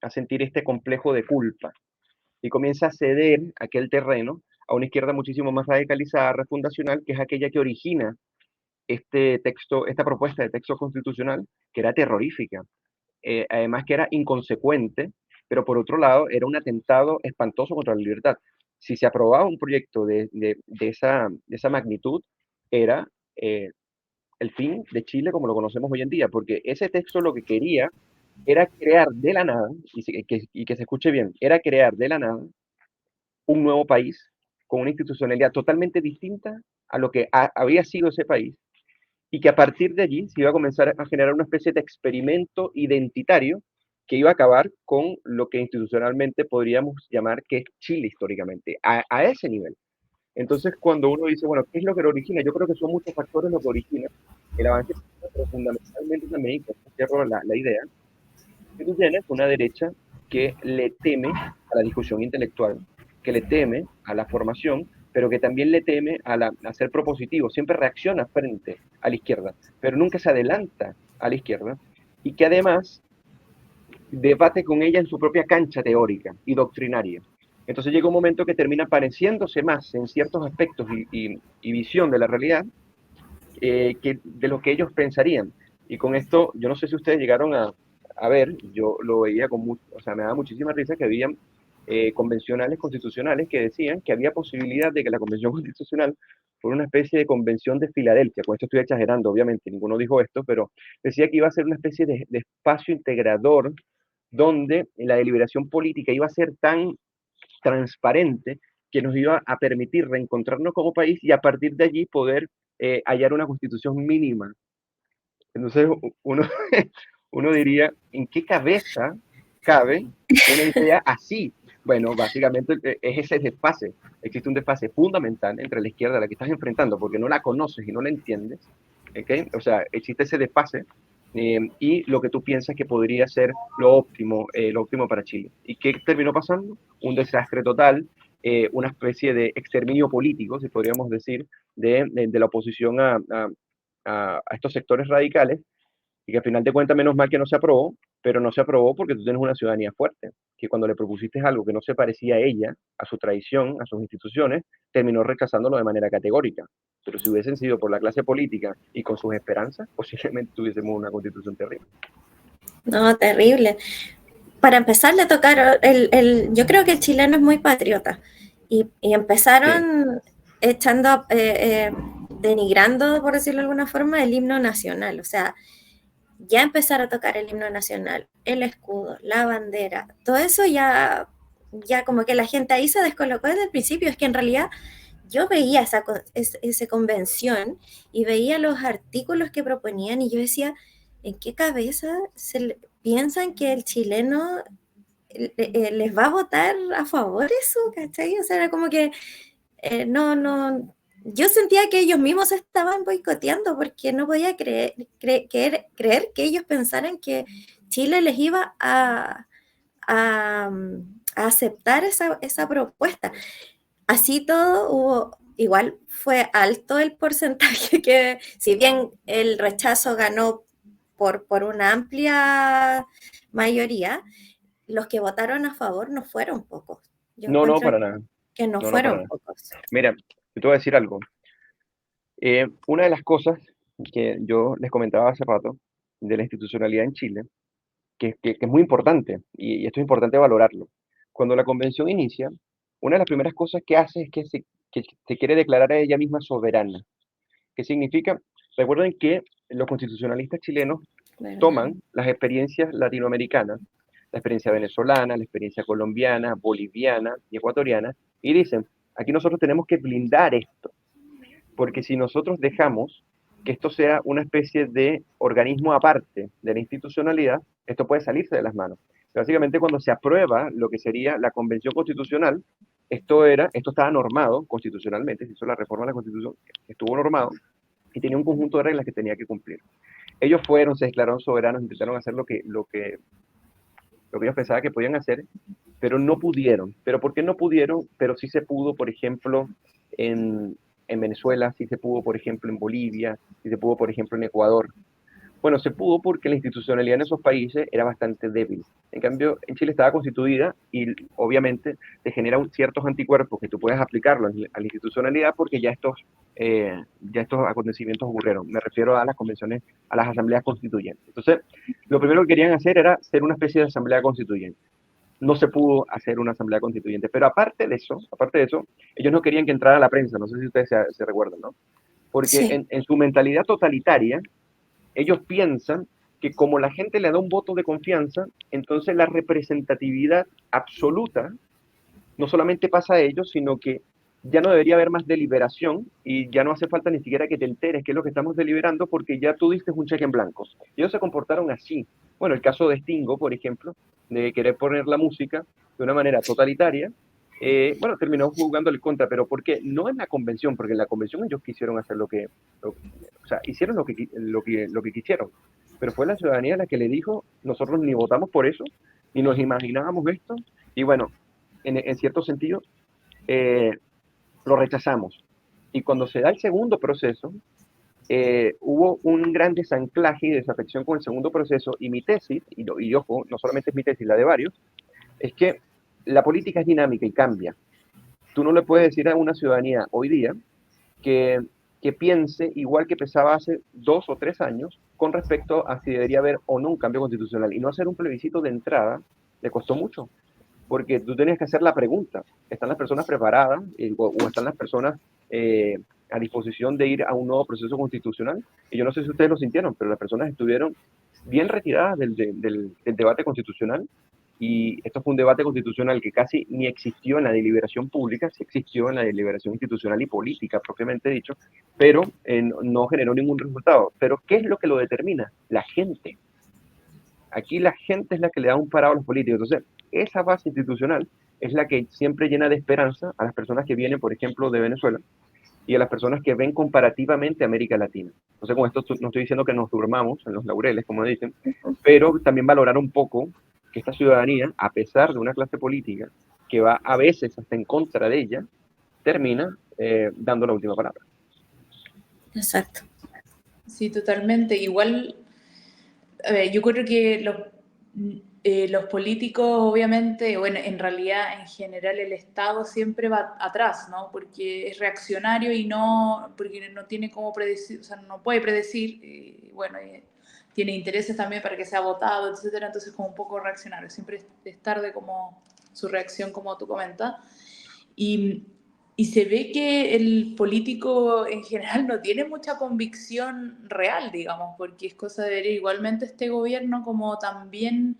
sentir este complejo de culpa y comienza a ceder aquel terreno a una izquierda muchísimo más radicalizada, refundacional, que es aquella que origina este texto, esta propuesta de texto constitucional, que era terrorífica, además que era inconsecuente, pero por otro lado era un atentado espantoso contra la libertad. Si se aprobaba un proyecto de esa magnitud, era el fin de Chile como lo conocemos hoy en día, porque ese texto lo que quería era crear de la nada, y que se escuche bien, era crear de la nada un nuevo país con una institucionalidad totalmente distinta a lo que había sido ese país, y que a partir de allí se iba a comenzar a generar una especie de experimento identitario que iba a acabar con lo que institucionalmente podríamos llamar que es Chile históricamente, a ese nivel. Entonces, cuando uno dice, bueno, ¿qué es lo que lo origina? Yo creo que son muchos factores lo que origina el avance, pero fundamentalmente también, con esto cierro la idea, que tú tienes una derecha que le teme a la discusión intelectual, que le teme a la formación, pero que también le teme a ser propositivo, siempre reacciona frente a la izquierda, pero nunca se adelanta a la izquierda, y que además debate con ella en su propia cancha teórica y doctrinaria. Entonces llega un momento que termina pareciéndose más en ciertos aspectos y visión de la realidad que de lo que ellos pensarían. Y con esto, yo no sé si ustedes llegaron a ver, yo lo veía con mucho, o sea, me daba muchísima risa que habían convencionales constitucionales que decían que había posibilidad de que la convención constitucional fuera una especie de convención de Filadelfia. Con esto estoy exagerando, obviamente, ninguno dijo esto, pero decía que iba a ser una especie de espacio integrador donde la deliberación política iba a ser tan transparente que nos iba a permitir reencontrarnos como país y a partir de allí poder hallar una constitución mínima. Entonces uno, uno diría, ¿en qué cabeza cabe una idea así? Bueno, básicamente es ese desfase. Existe un desfase fundamental entre la izquierda a la que estás enfrentando porque no la conoces y no la entiendes. ¿Okay? O sea, existe ese desfase y lo que tú piensas que podría ser lo óptimo para Chile. ¿Y qué terminó pasando? Un desastre total, una especie de exterminio político, si podríamos decir, de la oposición a estos sectores radicales, y que al final de cuentas, menos mal que no se aprobó, pero no se aprobó porque tú tienes una ciudadanía fuerte, que cuando le propusiste algo que no se parecía a ella, a su tradición, a sus instituciones, terminó rechazándolo de manera categórica. Pero si hubiesen sido por la clase política y con sus esperanzas, posiblemente tuviésemos una constitución terrible. No, terrible. Para empezar, le tocaron, yo creo que el chileno es muy patriota y empezaron echando, denigrando, por decirlo de alguna forma, el himno nacional. O sea, ya empezar a tocar el himno nacional, el escudo, la bandera, todo eso ya como que la gente ahí se descolocó desde el principio. Es que en realidad yo veía esa convención y veía los artículos que proponían y yo decía, ¿en qué cabeza piensan que el chileno les va a votar a favor eso? ¿Cachai? O sea, era como que no, yo sentía que ellos mismos estaban boicoteando porque no podía creer que ellos pensaran que Chile les iba a aceptar esa propuesta. Así todo, igual fue alto el porcentaje que, si bien el rechazo ganó por una amplia mayoría, los que votaron a favor no fueron pocos. Yo No, encuentro para nada. que no No, para fueron nada. pocos. Mira, yo te voy a decir algo. Una de las cosas que yo les comentaba hace rato de la institucionalidad en Chile, que es muy importante, y esto es importante valorarlo. Cuando la convención inicia, una de las primeras cosas que hace es que se quiere declarar a ella misma soberana. ¿Qué significa? Recuerden que los constitucionalistas chilenos ¿Verdad? toman las experiencias latinoamericanas, la experiencia venezolana, la experiencia colombiana, boliviana y ecuatoriana, y dicen, aquí nosotros tenemos que blindar esto, porque si nosotros dejamos que esto sea una especie de organismo aparte de la institucionalidad, esto puede salirse de las manos. Básicamente, cuando se aprueba lo que sería la Convención Constitucional, esto estaba normado constitucionalmente, se hizo la reforma de la Constitución, estuvo normado y tenía un conjunto de reglas que tenía que cumplir. Ellos se declararon soberanos, intentaron hacer lo que ellos pensaban que podían hacer, pero no pudieron. ¿Pero por qué no pudieron? Pero sí se pudo, por ejemplo, en Venezuela, sí se pudo, por ejemplo, en Bolivia, sí se pudo, por ejemplo, en Ecuador. Bueno, se pudo porque la institucionalidad en esos países era bastante débil. En cambio, en Chile estaba constituida y obviamente te genera ciertos anticuerpos que tú puedes aplicarlos a la institucionalidad porque ya ya estos acontecimientos ocurrieron. Me refiero a las convenciones, a las asambleas constituyentes. Entonces, lo primero que querían hacer era ser una especie de asamblea constituyente. No se pudo hacer una asamblea constituyente, pero aparte de eso, ellos no querían que entrara la prensa, no sé si ustedes se recuerdan, ¿no? Porque Sí, en su mentalidad totalitaria, ellos piensan que como la gente le da un voto de confianza, entonces la representatividad absoluta no solamente pasa a ellos, sino que ya no debería haber más deliberación y ya no hace falta ni siquiera que te enteres qué es lo que estamos deliberando porque ya tú diste un cheque en blanco. Ellos se comportaron así. Bueno, el caso de Stingo, por ejemplo, de querer poner la música de una manera totalitaria, bueno, terminó jugándole contra, pero porque no en la convención, porque en la convención ellos quisieron hacer o sea, hicieron lo que quisieron, pero fue la ciudadanía la que le dijo, nosotros ni votamos por eso, ni nos imaginábamos esto, y bueno, en cierto sentido, eh, lo rechazamos. Y cuando se da el segundo proceso, hubo un gran desanclaje y desafección con el segundo proceso, y mi tesis, y ojo, no solamente es mi tesis, la de varios, es que la política es dinámica y cambia. Tú no le puedes decir a una ciudadanía hoy día que, que piense igual que pensaba hace 2 o 3 años con respecto a si debería haber o no un cambio constitucional. Y no hacer un plebiscito de entrada le costó mucho, porque tú tenías que hacer la pregunta, ¿están las personas preparadas o están las personas a disposición de ir a un nuevo proceso constitucional? Y yo no sé si ustedes lo sintieron, pero las personas estuvieron bien retiradas del debate constitucional, y esto fue un debate constitucional que casi ni existió en la deliberación pública, sí existió en la deliberación institucional y política, propiamente dicho, pero no generó ningún resultado. Pero ¿qué es lo que lo determina? La gente. Aquí la gente es la que le da un parado a los políticos. Entonces, esa base institucional es la que siempre llena de esperanza a las personas que vienen, por ejemplo, de Venezuela, y a las personas que ven comparativamente a América Latina. Entonces, con esto no estoy diciendo que nos durmamos en los laureles, como dicen, pero también valorar un poco que esta ciudadanía, a pesar de una clase política que va a veces hasta en contra de ella, termina dando la última palabra. exacto. Sí, totalmente. Igual, a ver, yo creo que los políticos, obviamente, bueno, en realidad, en general, el Estado siempre va atrás, ¿no? Porque es reaccionario y no, porque no tiene cómo predecir, o sea, no puede predecir, bueno, tiene intereses también para que sea votado, etcétera, entonces como un poco reaccionario, siempre es tarde como su reacción, como tú comentas. Y, y se ve que el político en general no tiene mucha convicción real, digamos, porque es cosa de ver igualmente este gobierno como también,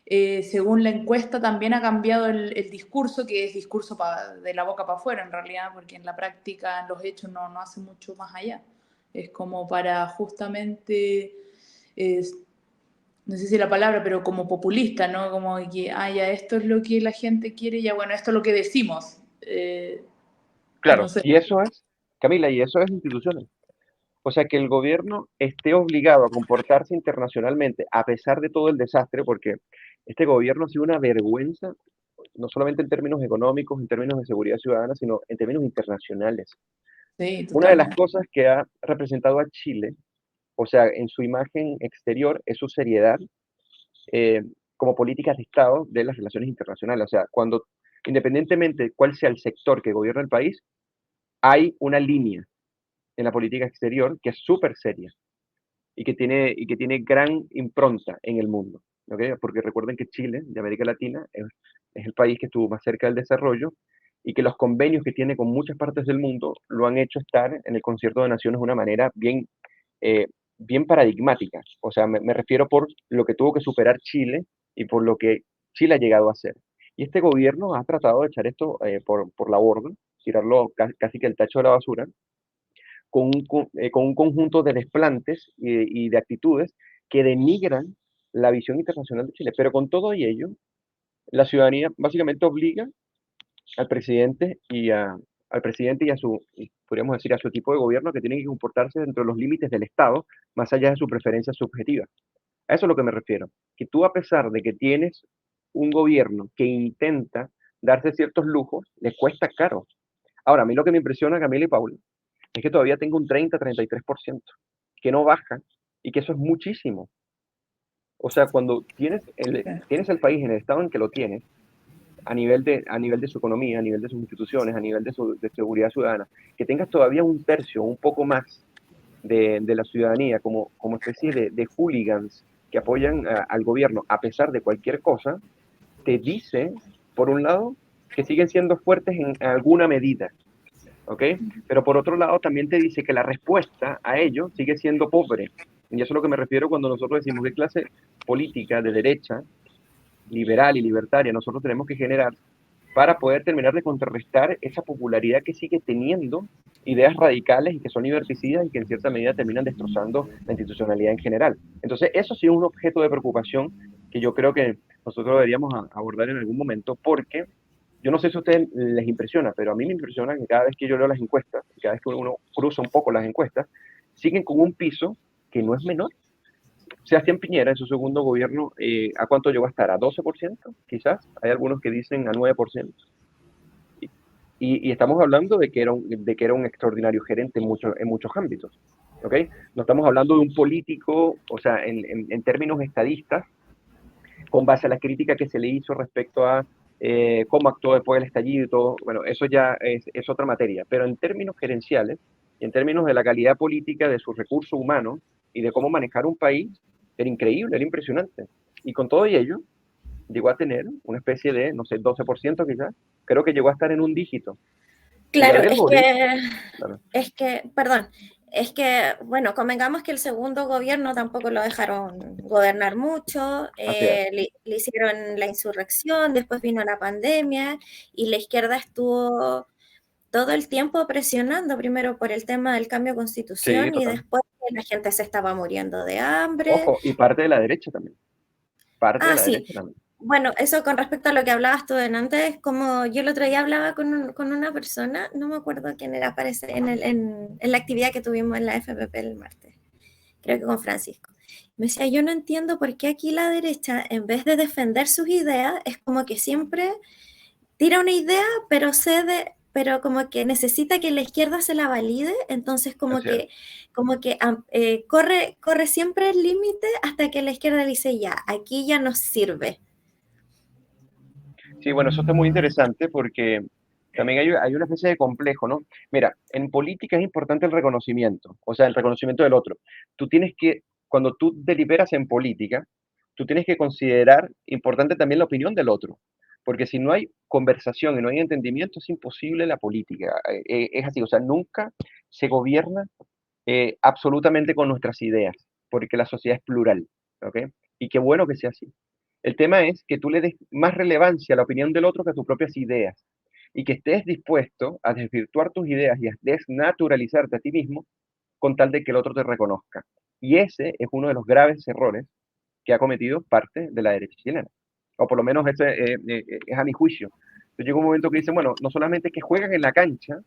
según la encuesta, también ha cambiado el discurso, que es discurso de la boca para afuera en realidad, porque en la práctica, en los hechos, no hace mucho más allá. Es como para justamente, no sé si la palabra, pero como populista, ¿no? Como que, ya esto es lo que la gente quiere, ya bueno, esto es lo que decimos. No Claro, sé. y eso es, Camila, y eso es institucional. O sea, que el gobierno esté obligado a comportarse internacionalmente a pesar de todo el desastre, porque este gobierno ha sido una vergüenza, no solamente en términos económicos, en términos de seguridad ciudadana, sino en términos internacionales. Sí, Una de las totalmente. cosas que ha representado a Chile, o sea, en su imagen exterior, es su seriedad eh, como políticas de Estado de las relaciones internacionales. O sea, cuando, independientemente de cuál sea el sector que gobierna el país, hay una línea en la política exterior que es súper seria y que tiene gran impronta en el mundo. ¿Okay? Porque recuerden que Chile, de América Latina, es el país que estuvo más cerca del desarrollo, y que los convenios que tiene con muchas partes del mundo lo han hecho estar en el Concierto de Naciones de una manera eh, bien paradigmática. O sea, me refiero por lo que tuvo que superar Chile y por lo que Chile ha llegado a hacer. Y este gobierno ha tratado de echar esto por la borda, tirarlo casi que al tacho de la basura, con un conjunto de desplantes y de actitudes que denigran la visión internacional de Chile. Pero con todo y ello, la ciudadanía básicamente obliga al presidente al presidente y podríamos decir, a su equipo de gobierno, que tienen que comportarse dentro de los límites del Estado, más allá de su preferencia subjetiva. A eso es lo que me refiero. Que tú, a pesar de que tienes un gobierno que intenta darse ciertos lujos, le cuesta caro. Ahora, a mí lo que me impresiona, Camila y Paula, es que todavía tengo un 30-33%, que no baja, y que eso es muchísimo. O sea, cuando tienes el país en el estado en que lo tienes, a nivel de su economía, a nivel de sus instituciones, a nivel de seguridad ciudadana, que tengas todavía un tercio, un poco más de la ciudadanía como especie de hooligans que apoyan al gobierno a pesar de cualquier cosa, te dice, por un lado, que siguen siendo fuertes en alguna medida, ¿ok? Pero por otro lado también te dice que la respuesta a ello sigue siendo pobre. Y eso es a lo que me refiero cuando nosotros decimos qué clase política de derecha, liberal y libertaria nosotros tenemos que generar para poder terminar de contrarrestar esa popularidad que sigue teniendo ideas radicales y que son liberticidas y que en cierta medida terminan destrozando la institucionalidad en general. Entonces, eso sí es un objeto de preocupación que yo creo que nosotros deberíamos abordar en algún momento, porque yo no sé si a ustedes les impresiona, pero a mí me impresiona que cada vez que yo leo las encuestas, cada vez que uno cruza un poco las encuestas, siguen con un piso que no es menor. Sebastián Piñera, en su segundo gobierno, ¿a cuánto llegó a estar? ¿A 12%? Quizás. Hay algunos que dicen a 9%. Y estamos hablando de que era un extraordinario gerente en muchos ámbitos. ¿Ok? No estamos hablando de un político, o sea, en términos estadistas, con base a la crítica que se le hizo respecto a cómo actuó después del estallido y todo. Bueno, eso ya es otra materia. Pero en términos gerenciales, y en términos de la calidad política, de sus recursos humanos y de cómo manejar un país, era increíble, era impresionante. Y con todo ello, llegó a tener una especie de, no sé, 12% quizás. Creo que llegó a estar en un dígito. Y Claro, Gabriel Boric, claro, perdón, es que, bueno, convengamos que el segundo gobierno tampoco lo dejaron gobernar mucho, así es. le hicieron la insurrección, después vino la pandemia y la izquierda estuvo todo el tiempo presionando, primero por el tema del cambio de Sí, constitución y total. después que la gente se estaba muriendo de hambre. Ojo, y parte de la derecha también. Parte de Ah, la sí. derecha también. Bueno, eso con respecto a lo que hablabas tú antes, como yo el otro día hablaba con una persona, no me acuerdo quién era, parece, en la actividad que tuvimos en la FPP el martes, creo que con Francisco. Me decía, yo no entiendo por qué aquí la derecha, en vez de defender sus ideas, es como que siempre tira una idea, pero cede, pero como que necesita que la izquierda se la valide, entonces Así es. corre siempre el límite hasta que la izquierda dice, ya, aquí ya nos sirve. Sí, bueno, eso está muy interesante porque también hay una especie de complejo, ¿no? Mira, en política es importante el reconocimiento, o sea, el reconocimiento del otro. Tú tienes que, cuando tú deliberas en política, tú tienes que considerar importante también la opinión del otro, porque si no hay conversación y no hay entendimiento, es imposible la política. Es así, o sea, nunca se gobierna absolutamente con nuestras ideas, porque la sociedad es plural, ¿ok? Y qué bueno que sea así. El tema es que tú le des más relevancia a la opinión del otro que a tus propias ideas y que estés dispuesto a desvirtuar tus ideas y a desnaturalizarte a ti mismo con tal de que el otro te reconozca. Y ese es uno de los graves errores que ha cometido parte de la derecha chilena. O por lo menos ese es a mi juicio. Entonces llega un momento que dicen, bueno, no solamente que juegan en la cancha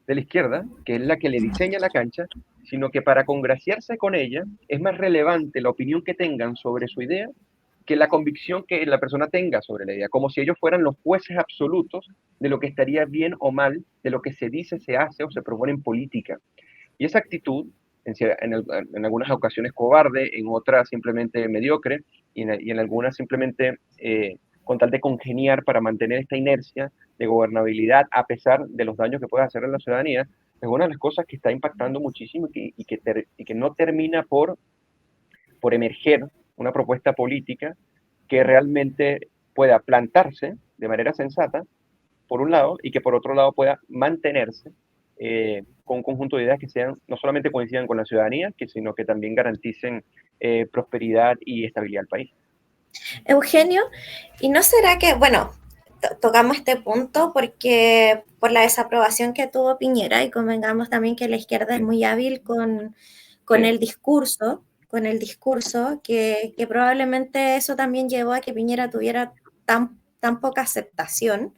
de la izquierda, que es la que le diseña la cancha, sino que para congraciarse con ella es más relevante la opinión que tengan sobre su idea que la convicción que la persona tenga sobre la idea, como si ellos fueran los jueces absolutos de lo que estaría bien o mal, de lo que se dice, se hace o se propone en política. Y esa actitud, en algunas ocasiones cobarde, en otras simplemente mediocre, y en algunas simplemente con tal de congeniar para mantener esta inercia de gobernabilidad a pesar de los daños que puede hacer en la ciudadanía, es una de las cosas que está impactando muchísimo y que no termina por emerger una propuesta política que realmente pueda plantarse de manera sensata, por un lado, y que por otro lado pueda mantenerse con un conjunto de ideas que sean no solamente coincidan con la ciudadanía, sino que también garanticen prosperidad y estabilidad al país. Eugenio, ¿y no será que, bueno, tocamos este punto porque por la desaprobación que tuvo Piñera y convengamos también que la izquierda es Sí, muy hábil sí, con el discurso que probablemente eso también llevó a que Piñera tuviera tan poca aceptación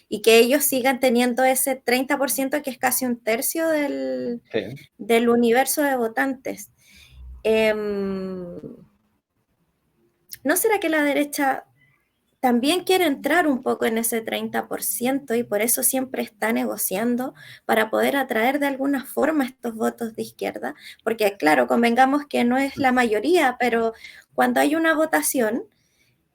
y que ellos sigan teniendo ese 30% que es casi un tercio sí. del universo de votantes. ¿No será que la derecha también quiere entrar un poco en ese 30% y por eso siempre está negociando para poder atraer de alguna forma estos votos de izquierda? Porque claro, convengamos que no es la mayoría, pero cuando hay una votación,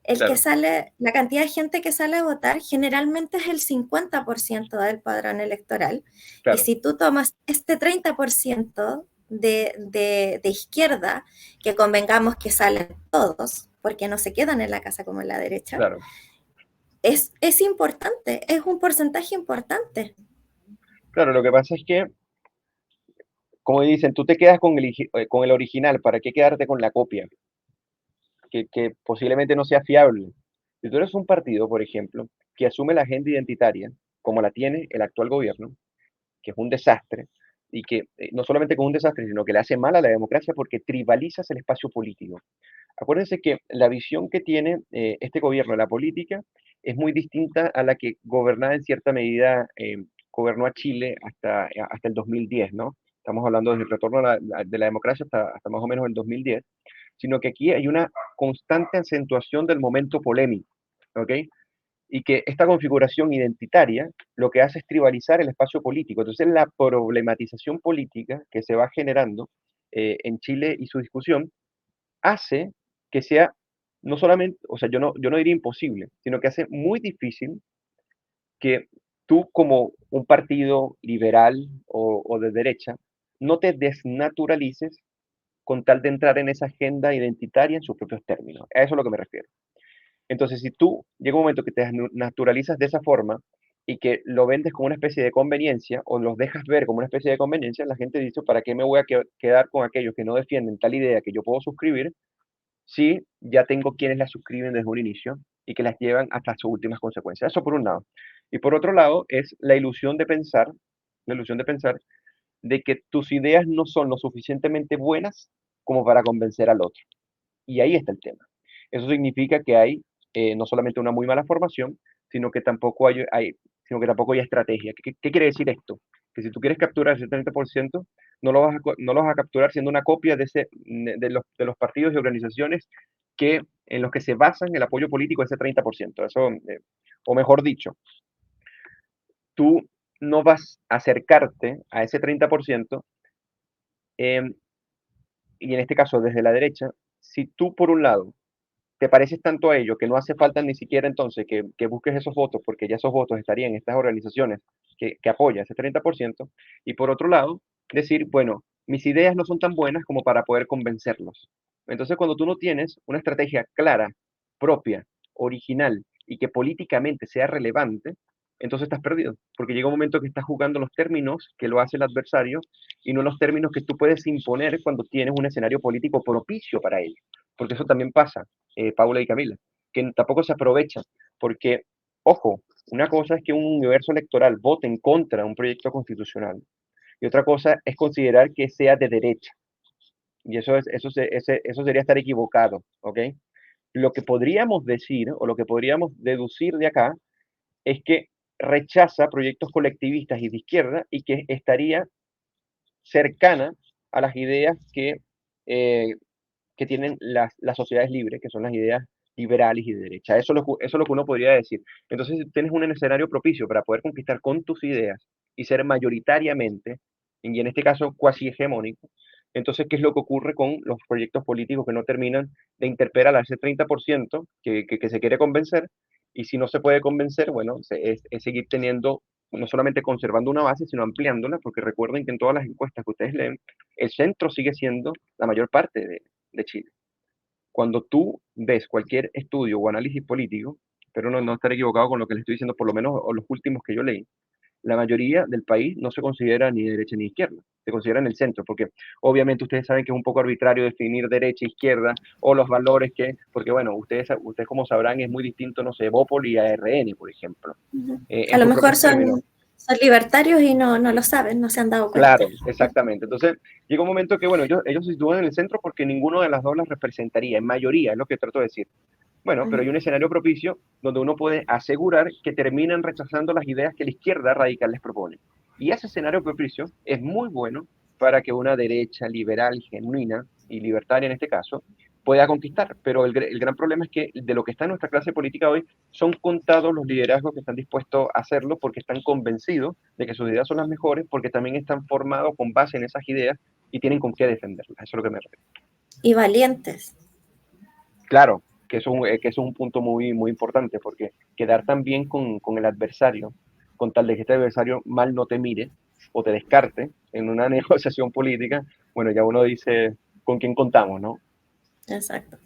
El que Claro, sale, la cantidad de gente que sale a votar generalmente es el 50% del padrón electoral. Y claro, si tú tomas este 30% de izquierda, que convengamos que salen todos, porque no se quedan en la casa como en la derecha, claro. es importante, es un porcentaje importante. Claro, lo que pasa es que, como dicen, tú te quedas con el original, ¿para qué quedarte con la copia? Que posiblemente no sea fiable. Si tú eres un partido, por ejemplo, que asume la agenda identitaria, como la tiene el actual gobierno, que es un desastre, y que no solamente con un desastre, sino que le hace mal a la democracia porque tribalizas el espacio político. Acuérdense que la visión que tiene este gobierno de la política es muy distinta a la que gobernaba en cierta medida, gobernó a Chile hasta el 2010, ¿no? Estamos hablando desde el retorno de la democracia hasta más o menos el 2010, sino que aquí hay una constante acentuación del momento polémico, ¿ok? Y que esta configuración identitaria lo que hace es tribalizar el espacio político. Entonces, la problematización política que se va generando en Chile y su discusión hace que sea no solamente, o sea, yo no diría imposible, sino que hace muy difícil que tú como un partido liberal o de derecha no te desnaturalices con tal de entrar en esa agenda identitaria en sus propios términos. A eso es a lo que me refiero. Entonces, si tú llega un momento que te naturalizas de esa forma y que lo vendes como una especie de conveniencia o los dejas ver como una especie de conveniencia, la gente dice, ¿para qué me voy a quedar con aquellos que no defienden tal idea que yo puedo suscribir si ya tengo quienes la suscriben desde un inicio y que las llevan hasta sus últimas consecuencias? Eso por un lado. Y por otro lado es la ilusión de pensar de que tus ideas no son lo suficientemente buenas como para convencer al otro. Y ahí está el tema. Eso significa que hay no solamente una muy mala formación, sino que tampoco sino que tampoco hay estrategia. ¿Qué quiere decir esto? Que si tú quieres capturar ese 30%, no lo vas a capturar siendo una copia de los partidos y organizaciones en los que se basan el apoyo político de ese 30%. Eso, o mejor dicho, tú no vas a acercarte a ese 30%, eh, y en este caso desde la derecha, si tú por un lado te pareces tanto a ello que no hace falta ni siquiera entonces que busques esos votos, porque ya esos votos estarían en estas organizaciones que apoyan ese 30%, y por otro lado, decir, bueno, mis ideas no son tan buenas como para poder convencerlos. Entonces, cuando tú no tienes una estrategia clara, propia, original y que políticamente sea relevante, entonces estás perdido, porque llega un momento que estás jugando los términos que lo hace el adversario y no los términos que tú puedes imponer cuando tienes un escenario político propicio para ello, porque eso también pasa, Paula y Camila, que tampoco se aprovecha, porque, ojo, una cosa es que un universo electoral vote en contra de un proyecto constitucional y otra cosa es considerar que sea de derecha, y eso sería estar equivocado, ¿ok? Lo que podríamos decir o lo que podríamos deducir de acá es que rechaza proyectos colectivistas y de izquierda y que estaría cercana a las ideas eh, que tienen las sociedades libres, que son las ideas liberales y de derecha. Eso es lo que uno podría decir. Entonces, si tienes un escenario propicio para poder conquistar con tus ideas y ser mayoritariamente, y en este caso cuasi hegemónico, entonces, ¿qué es lo que ocurre con los proyectos políticos que no terminan de interpelar a ese 30% que se quiere convencer? Y si no se puede convencer, bueno, es seguir teniendo, no solamente conservando una base, sino ampliándola, porque recuerden que en todas las encuestas que ustedes leen, el centro sigue siendo la mayor parte de Chile. Cuando tú ves cualquier estudio o análisis político, pero no estar equivocado con lo que les estoy diciendo, por lo menos o los últimos que yo leí, la mayoría del país no se considera ni derecha ni izquierda, se considera en el centro, porque obviamente ustedes saben que es un poco arbitrario definir derecha, izquierda, o los valores porque bueno, ustedes como sabrán es muy distinto, no sé, Bópoli a RN, por ejemplo, A en lo sus mejor propios términos. son libertarios y no lo saben, no se han dado cuenta. Claro, exactamente. Entonces, llega un momento que, bueno, ellos se sitúan en el centro porque ninguno de las dos las representaría, en mayoría, es lo que trato de decir. Bueno, pero hay un escenario propicio donde uno puede asegurar que terminan rechazando las ideas que la izquierda radical les propone. Y ese escenario propicio es muy bueno para que una derecha liberal, genuina y libertaria en este caso, pueda conquistar. Pero el gran problema es que de lo que está en nuestra clase política hoy, son contados los liderazgos que están dispuestos a hacerlo porque están convencidos de que sus ideas son las mejores, porque también están formados con base en esas ideas y tienen con qué defenderlas. Eso es lo que me refiero. Y valientes. Claro, que eso es un punto muy, muy importante, porque quedar tan bien con el adversario, con tal de que este adversario mal no te mire o te descarte en una negociación política, bueno, ya uno dice con quién contamos, ¿no? Exacto.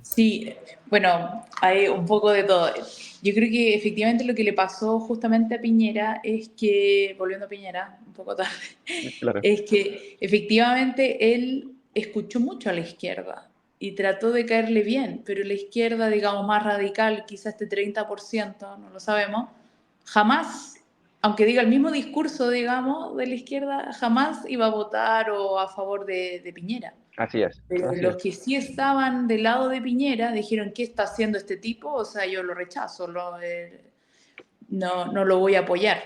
Sí, bueno, hay un poco de todo. Yo creo que efectivamente lo que le pasó justamente a Piñera es que, volviendo a Piñera, un poco tarde, Claro. es que efectivamente él escuchó mucho a la izquierda y trató de caerle bien, pero la izquierda, digamos, más radical, quizás este 30%, no lo sabemos, jamás, aunque diga el mismo discurso, digamos, de la izquierda, jamás iba a votar o a favor de Piñera. Así es. Pero Así los es. que sí estaban del lado de Piñera dijeron, ¿qué está haciendo este tipo? O sea, yo lo rechazo, no lo voy a apoyar.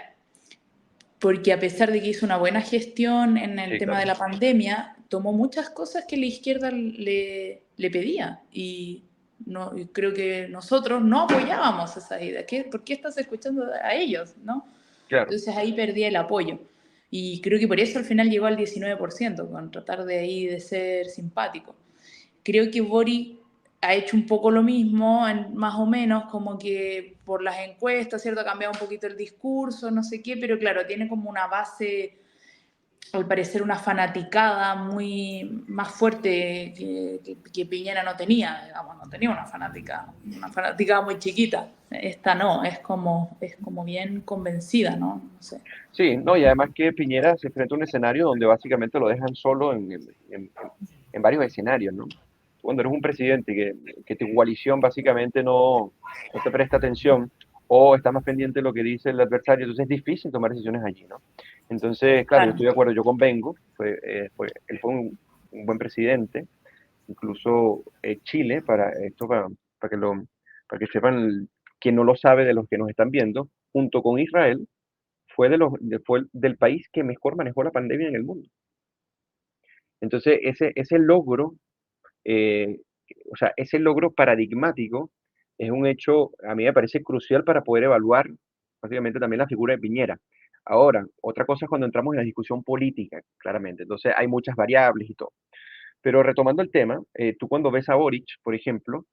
Porque a pesar de que hizo una buena gestión en el Sí, tema de claro. la pandemia, tomó muchas cosas que la izquierda le pedía. Y creo que nosotros no apoyábamos esas ideas. ¿Por qué estás escuchando a ellos? ¿No? Claro. Entonces ahí perdía el apoyo. Y creo que por eso al final llegó al 19%, con tratar de ahí de ser simpático. Creo que Boric ha hecho un poco lo mismo, más o menos, como que por las encuestas, ¿cierto? Ha cambiado un poquito el discurso, no sé qué, pero claro, tiene como una base, al parecer una fanaticada muy más fuerte que Piñera no tenía, digamos, no tenía una fanaticada muy chiquita. Esta no, es como bien convencida, ¿no? No sé. Sí, no, y además que Piñera se enfrenta a un escenario donde básicamente lo dejan solo en varios escenarios, ¿no? Cuando eres un presidente que tu coalición básicamente no te presta atención o está más pendiente de lo que dice el adversario, entonces es difícil tomar decisiones allí, ¿no? Entonces, claro, yo Claro. estoy de acuerdo, yo convengo, él fue un buen presidente, incluso Chile, para que para que sepan, quien no lo sabe de los que nos están viendo, junto con Israel, fue del país que mejor manejó la pandemia en el mundo. Entonces, ese logro, eh, o sea, ese logro paradigmático es un hecho, a mí me parece crucial para poder evaluar básicamente también la figura de Piñera. Ahora, otra cosa es cuando entramos en la discusión política, claramente. Entonces, hay muchas variables y todo. Pero retomando el tema, tú cuando ves a Boric, por ejemplo,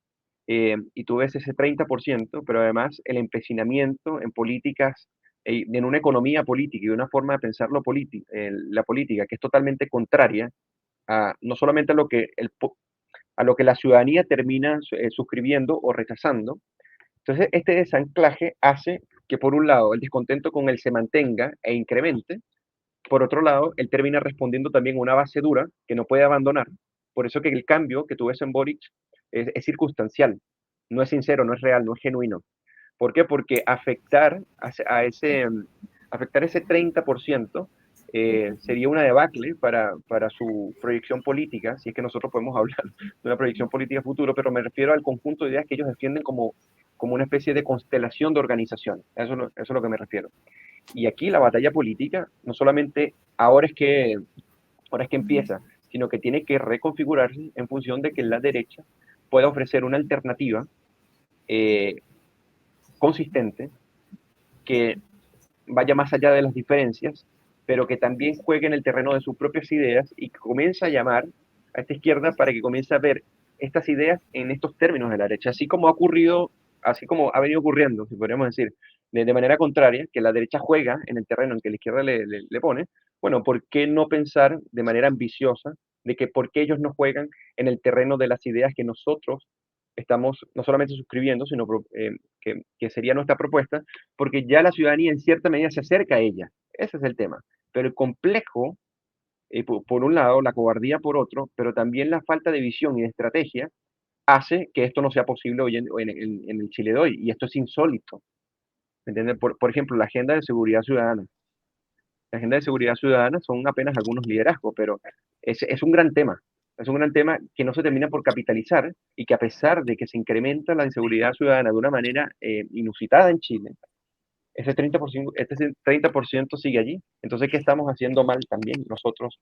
y tú ves ese 30%, pero además el empecinamiento en políticas, en una economía política y una forma de pensar la política que es totalmente contraria no solamente a lo que la ciudadanía termina suscribiendo o rechazando. Entonces, este desanclaje hace que, por un lado, el descontento con él se mantenga e incremente. Por otro lado, él termina respondiendo también a una base dura que no puede abandonar. Por eso que el cambio que tú ves en Boric es circunstancial, no es sincero, no es real, no es genuino. ¿Por qué? Porque afectar ese 30% sería una debacle para su proyección política, si es que nosotros podemos hablar de una proyección política futuro, pero me refiero al conjunto de ideas que ellos defienden como una especie de constelación de organización. Eso es lo que me refiero. Y aquí la batalla política no solamente ahora es que empieza, sino que tiene que reconfigurarse en función de que la derecha pueda ofrecer una alternativa eh, consistente que vaya más allá de las diferencias, pero que también juegue en el terreno de sus propias ideas y que comience a llamar a esta izquierda para que comience a ver estas ideas en estos términos de la derecha, así como ha venido ocurriendo, si podríamos decir, de manera contraria, que la derecha juega en el terreno en que la izquierda le pone. Bueno, ¿por qué no pensar de manera ambiciosa de que por qué ellos no juegan en el terreno de las ideas que nosotros estamos no solamente suscribiendo, sino que sería nuestra propuesta, porque ya la ciudadanía en cierta medida se acerca a ella? Ese es el tema. Pero el complejo, por un lado, la cobardía por otro, pero también la falta de visión y de estrategia, hace que esto no sea posible hoy en el Chile de hoy. Y esto es insólito. ¿Me entiendes? Por ejemplo, la agenda de seguridad ciudadana. La agenda de seguridad ciudadana son apenas algunos liderazgos, pero es un gran tema. Es un gran tema que no se termina por capitalizar y que, a pesar de que se incrementa la inseguridad ciudadana de una manera inusitada en Chile, ese 30% sigue allí. Entonces, ¿qué estamos haciendo mal también nosotros,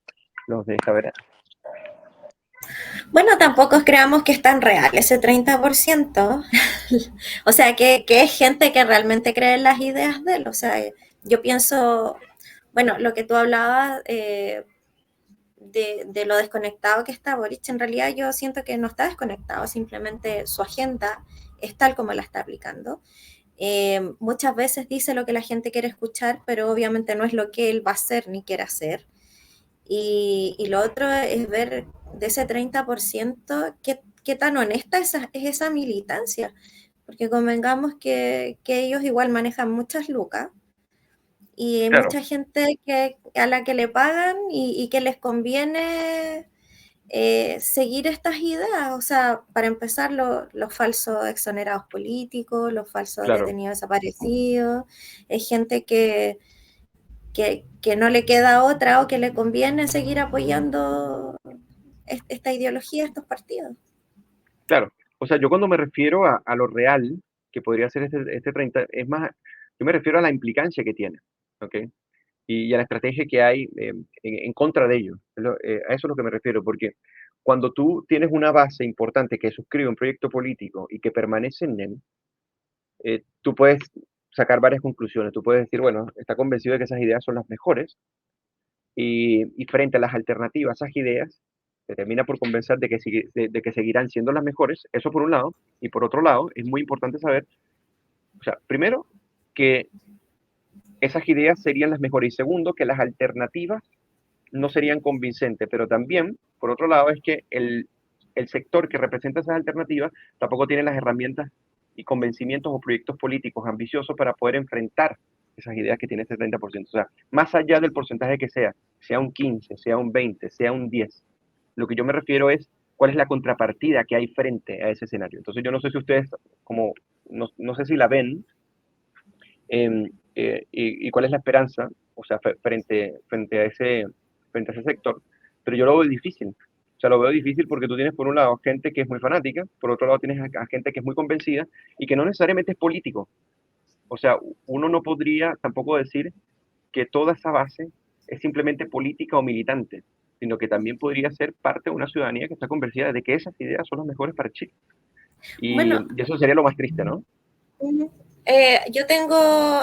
los de esta vereda? Bueno, tampoco creamos que es tan real ese 30%. O sea, que es gente que realmente cree en las ideas de él. O sea, yo pienso, bueno, lo que tú hablabas de lo desconectado que está Boric. En realidad yo siento que no está desconectado, simplemente su agenda es tal como la está aplicando. Muchas veces dice lo que la gente quiere escuchar, pero obviamente no es lo que él va a hacer ni quiere hacer. Y lo otro es ver de ese 30% qué tan honesta es esa militancia, porque convengamos que ellos igual manejan muchas lucas y hay Claro, mucha gente a la que le pagan y que les conviene seguir estas ideas. O sea, para empezar, los falsos exonerados políticos, los falsos claro. detenidos desaparecidos, es gente que no le queda otra o que le conviene seguir apoyando esta ideología, estos partidos. Claro, o sea, yo cuando me refiero a lo real que podría ser este 30, es más, yo me refiero a la implicancia que tiene, ¿ok? Y a la estrategia que hay en contra de ello. A eso es lo que me refiero, porque cuando tú tienes una base importante que suscribe un proyecto político y que permanece en él, tú puedes sacar varias conclusiones. Tú puedes decir, bueno, está convencido de que esas ideas son las mejores y frente a las alternativas, esas ideas, se termina por convencer de que seguirán siendo las mejores, eso por un lado, y por otro lado, es muy importante saber, o sea, primero, que esas ideas serían las mejores, y segundo, que las alternativas no serían convincentes, pero también, por otro lado, es que el sector que representa esas alternativas tampoco tiene las herramientas y convencimientos o proyectos políticos ambiciosos para poder enfrentar esas ideas que tiene ese 30%. O sea, más allá del porcentaje que sea un 15, sea un 20, sea un 10, lo que yo me refiero es cuál es la contrapartida que hay frente a ese escenario. Entonces yo no sé si ustedes, como, no sé si la ven, y cuál es la esperanza, o sea, frente a ese sector, pero yo lo veo difícil. O sea, lo veo difícil porque tú tienes por un lado gente que es muy fanática, por otro lado tienes a gente que es muy convencida y que no necesariamente es político. O sea, uno no podría tampoco decir que toda esa base es simplemente política o militante, sino que también podría ser parte de una ciudadanía que está convencida de que esas ideas son las mejores para Chile. Bueno, Y eso sería lo más triste, ¿no? yo tengo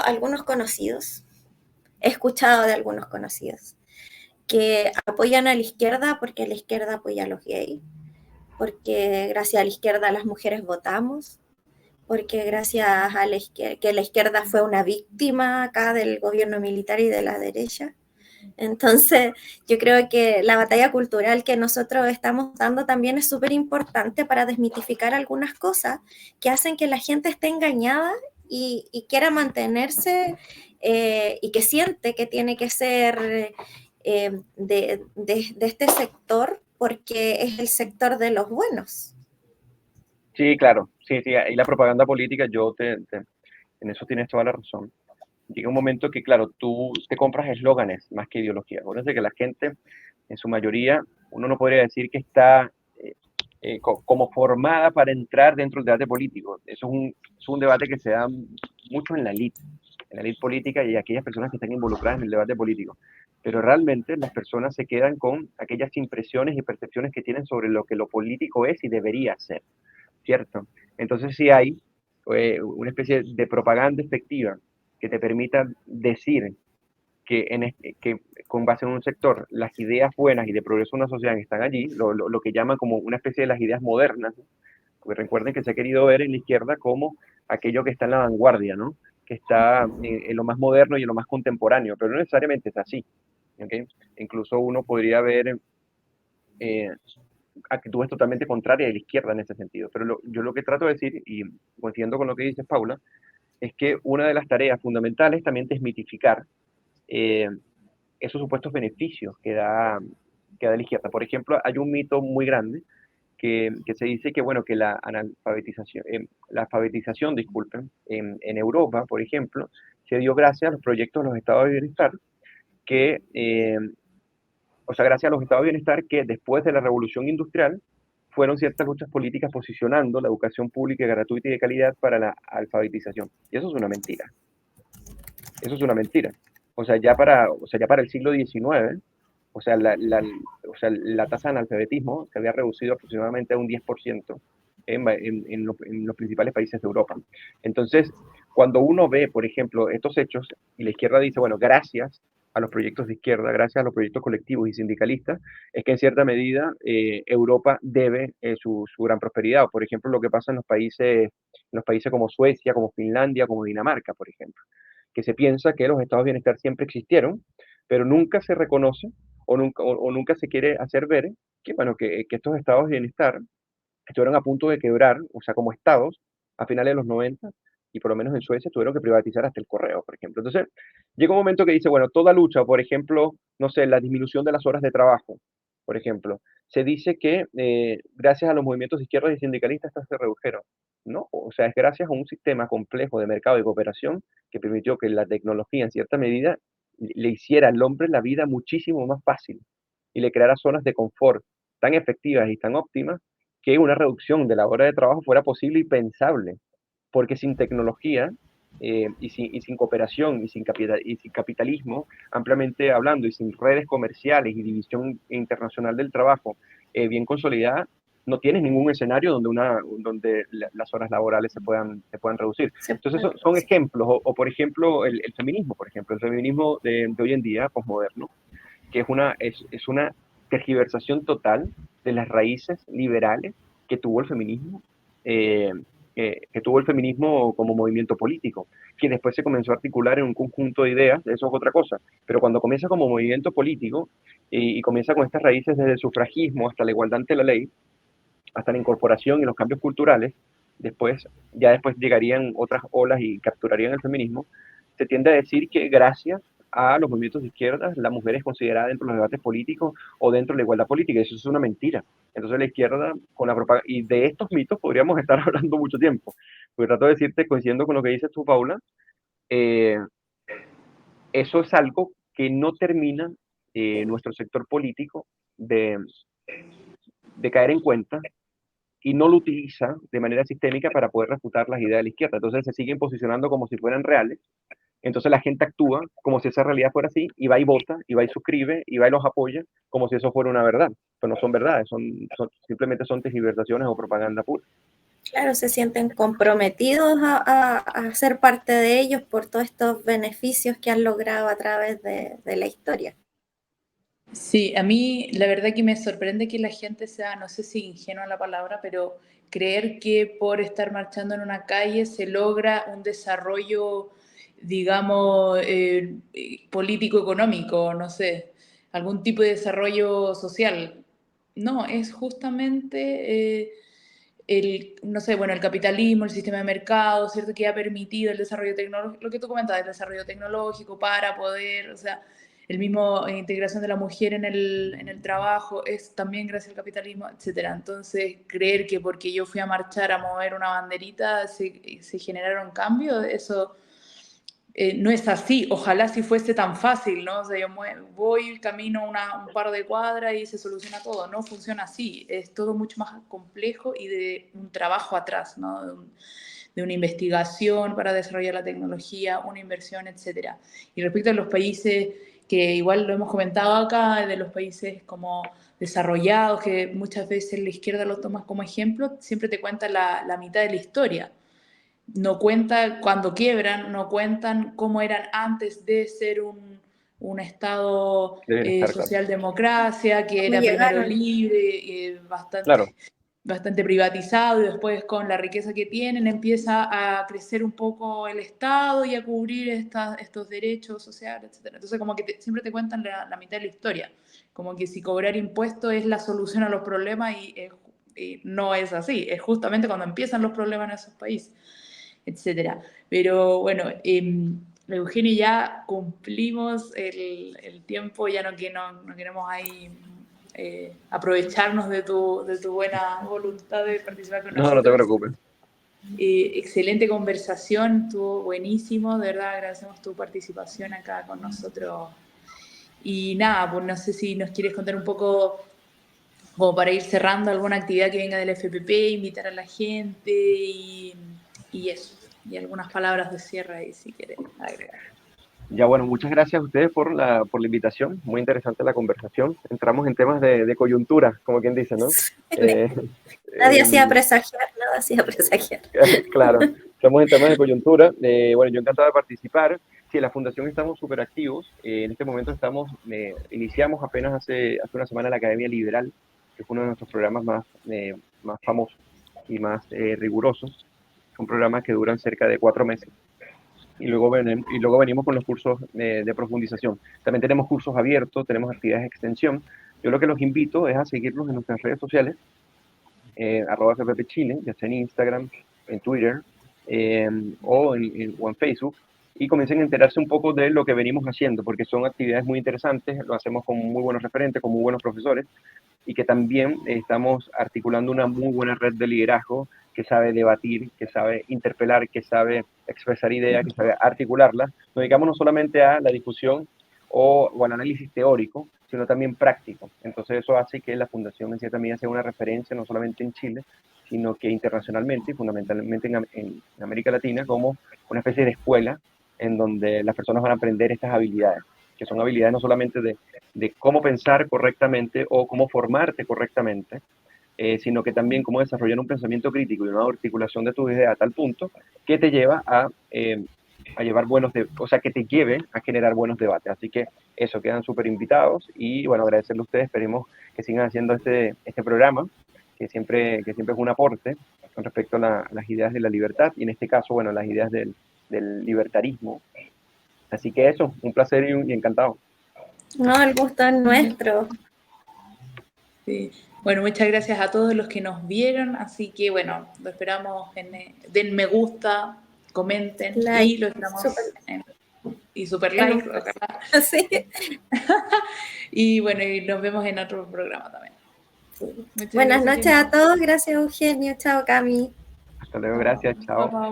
algunos conocidos, he escuchado de algunos conocidos, que apoyan a la izquierda porque la izquierda apoya a los gays, porque gracias a la izquierda las mujeres votamos, porque gracias a que la izquierda fue una víctima acá del gobierno militar y de la derecha. Entonces, yo creo que la batalla cultural que nosotros estamos dando también es súper importante para desmitificar algunas cosas que hacen que la gente esté engañada y quiera mantenerse y que siente que tiene que ser de este sector porque es el sector de los buenos. Sí, claro, sí, sí, y la propaganda política, en eso tienes toda la razón. Llega un momento que, claro, tú te compras eslóganes más que ideología. Acuérdense que la gente, en su mayoría, uno no podría decir que está como formada para entrar dentro del debate político. Es un debate que se da mucho en la elite política y aquellas personas que están involucradas en el debate político. Pero realmente las personas se quedan con aquellas impresiones y percepciones que tienen sobre lo que lo político es y debería ser, ¿cierto? Entonces sí hay una especie de propaganda efectiva que te permita decir que con base en un sector, las ideas buenas y de progreso de una sociedad que están allí, lo que llaman como una especie de las ideas modernas, ¿no? Porque recuerden que se ha querido ver en la izquierda como aquello que está en la vanguardia, ¿no? Que está en lo más moderno y en lo más contemporáneo, pero no necesariamente es así, ¿okay? Incluso uno podría ver actitudes totalmente contrarias de la izquierda en ese sentido. Pero yo lo que trato de decir, y coincidiendo con lo que dice Paula, es que una de las tareas fundamentales también es desmitificar eh, esos supuestos beneficios que da la izquierda. Por ejemplo, hay un mito muy grande que se dice que, bueno, que la alfabetización, disculpen, en Europa, por ejemplo, se dio gracias a los proyectos de los estados de bienestar, que, o sea, gracias a los estados de bienestar que después de la revolución industrial fueron ciertas luchas políticas posicionando la educación pública gratuita y de calidad para la alfabetización. Y eso es una mentira. Eso es una mentira. O sea, ya para el siglo XIX, o sea, la tasa de analfabetismo se había reducido aproximadamente a un 10% en los principales países de Europa. Entonces, cuando uno ve, por ejemplo, estos hechos y la izquierda dice, bueno, gracias a los proyectos de izquierda, gracias a los proyectos colectivos y sindicalistas, es que en cierta medida Europa debe su gran prosperidad. Por ejemplo, lo que pasa en los países como Suecia, como Finlandia, como Dinamarca, por ejemplo, que se piensa que los estados de bienestar siempre existieron, pero nunca se reconoce o nunca se quiere hacer ver que, bueno, que estos estados de bienestar estuvieron a punto de quebrar, o sea, como estados, a finales de los 90, y por lo menos en Suecia tuvieron que privatizar hasta el correo, por ejemplo. Entonces, llega un momento que dice, bueno, toda lucha, por ejemplo, no sé, la disminución de las horas de trabajo, por ejemplo, se dice que gracias a los movimientos de izquierda y sindicalistas estas se redujeron. No, o sea, es gracias a un sistema complejo de mercado y cooperación que permitió que la tecnología en cierta medida le hiciera al hombre la vida muchísimo más fácil y le creara zonas de confort tan efectivas y tan óptimas que una reducción de la hora de trabajo fuera posible y pensable, porque sin tecnología y sin cooperación y sin capitalismo, ampliamente hablando, y sin redes comerciales y división internacional del trabajo bien consolidada, no tienes ningún escenario donde las horas laborales se puedan reducir. Entonces son ejemplos, o por ejemplo el feminismo, el feminismo de hoy en día, posmoderno, que es una tergiversación total de las raíces liberales que tuvo el feminismo, como movimiento político, que después se comenzó a articular en un conjunto de ideas, eso es otra cosa, pero cuando comienza como movimiento político y comienza con estas raíces desde el sufragismo hasta la igualdad ante la ley, hasta la incorporación y los cambios culturales, ya después llegarían otras olas y capturarían el feminismo, se tiende a decir que gracias a los movimientos de izquierda, la mujer es considerada dentro de los debates políticos o dentro de la igualdad política, y eso es una mentira. Entonces la izquierda, con la propaganda, y de estos mitos podríamos estar hablando mucho tiempo, porque trato de decirte, coincidiendo con lo que dices tú, Paula, eh, eso es algo que no termina nuestro sector político de caer en cuenta y no lo utiliza de manera sistémica para poder refutar las ideas de la izquierda. Entonces se siguen posicionando como si fueran reales. Entonces la gente actúa como si esa realidad fuera así, y va y vota, y va y suscribe, y va y los apoya, como si eso fuera una verdad. Pero no son verdades, simplemente son tergiversaciones o propaganda pura. Claro, se sienten comprometidos a ser parte de ellos por todos estos beneficios que han logrado a través de la historia. Sí, a mí la verdad que me sorprende que la gente sea, no sé si ingenua la palabra, pero creer que por estar marchando en una calle se logra un desarrollo, digamos, político-económico, no sé, algún tipo de desarrollo social. No, es justamente no sé, bueno, el capitalismo, el sistema de mercado, ¿cierto? Que ha permitido el desarrollo tecnológico, lo que tú comentabas, el desarrollo tecnológico para poder, o sea, el mismo integración de la mujer en el trabajo es también gracias al capitalismo, etcétera. Entonces, creer que porque yo fui a marchar a mover una banderita se generaron cambios, eso no es así. Ojalá si fuese tan fácil, ¿no? O sea, yo voy, camino un par de cuadras y se soluciona todo. No funciona así. Es todo mucho más complejo y de un trabajo atrás, ¿no? De una investigación para desarrollar la tecnología, una inversión, etcétera. Y respecto a los países que igual lo hemos comentado acá, de los países como desarrollados, que muchas veces la izquierda lo toma como ejemplo, siempre te cuenta la mitad de la historia. No cuenta cuando quiebran, no cuentan cómo eran antes de ser un Estado socialdemocracia, que era primero libre, Claro. bastante privatizado, y después con la riqueza que tienen empieza a crecer un poco el Estado y a cubrir estos derechos sociales, etc. Entonces como que siempre te cuentan la mitad de la historia, como que si cobrar impuestos es la solución a los problemas y no es así, es justamente cuando empiezan los problemas en esos países, etcétera. Pero bueno, Eugenio, ya cumplimos el tiempo, ya no queremos ahí aprovecharnos de tu buena voluntad de participar con nosotros. No te preocupes. Excelente conversación, estuvo buenísimo, de verdad agradecemos tu participación acá con nosotros. Y nada, pues no sé si nos quieres contar un poco, como para ir cerrando, alguna actividad que venga del FPP, invitar a la gente y eso, y algunas palabras de cierre ahí si quieres agregar. Ya, bueno, muchas gracias a ustedes por la invitación, muy interesante la conversación. Entramos en temas de coyuntura, como quien dice, ¿no? Nadie hacía presagiar, nada hacía presagiar. Claro, estamos en temas de coyuntura. Bueno, yo encantado de participar. Sí, en la fundación estamos súper activos. En este momento iniciamos apenas hace una semana la Academia Liberal, que es uno de nuestros programas más famosos y más rigurosos. Son programas que duran cerca de 4 meses. Y luego venimos con los cursos de profundización. También tenemos cursos abiertos, tenemos actividades de extensión. Yo lo que los invito es a seguirnos en nuestras redes sociales, @FPPchile, ya sea en Instagram, en Twitter o en Facebook, y comiencen a enterarse un poco de lo que venimos haciendo, porque son actividades muy interesantes, lo hacemos con muy buenos referentes, con muy buenos profesores, y que también estamos articulando una muy buena red de liderazgo que sabe debatir, que sabe interpelar, que sabe expresar ideas, que sabe articularlas. Nos dedicamos no solamente a la discusión o al análisis teórico, sino también práctico. Entonces eso hace que la Fundación en cierta medida sea una referencia no solamente en Chile, sino que internacionalmente y fundamentalmente en América Latina como una especie de escuela en donde las personas van a aprender estas habilidades, que son habilidades no solamente de cómo pensar correctamente o cómo formarte correctamente, sino que también cómo desarrollar un pensamiento crítico y una articulación de tus ideas a tal punto que te lleva a llevar que te lleve a generar buenos debates. Así que eso, quedan súper invitados y bueno, agradecerle a ustedes, esperemos que sigan haciendo este programa, que siempre es un aporte con respecto a las ideas de la libertad y en este caso, bueno, las ideas del libertarismo. Así que eso, un placer y encantado. No, el gusto es nuestro. Sí. Bueno, muchas gracias a todos los que nos vieron, así que bueno, lo esperamos den me gusta, comenten Like, y lo esperamos y super en like, sí. y bueno, y nos vemos en otro programa también. Buenas noches a todos, gracias Eugenio, chao Cami. Hasta luego, gracias, chao. Bye, bye.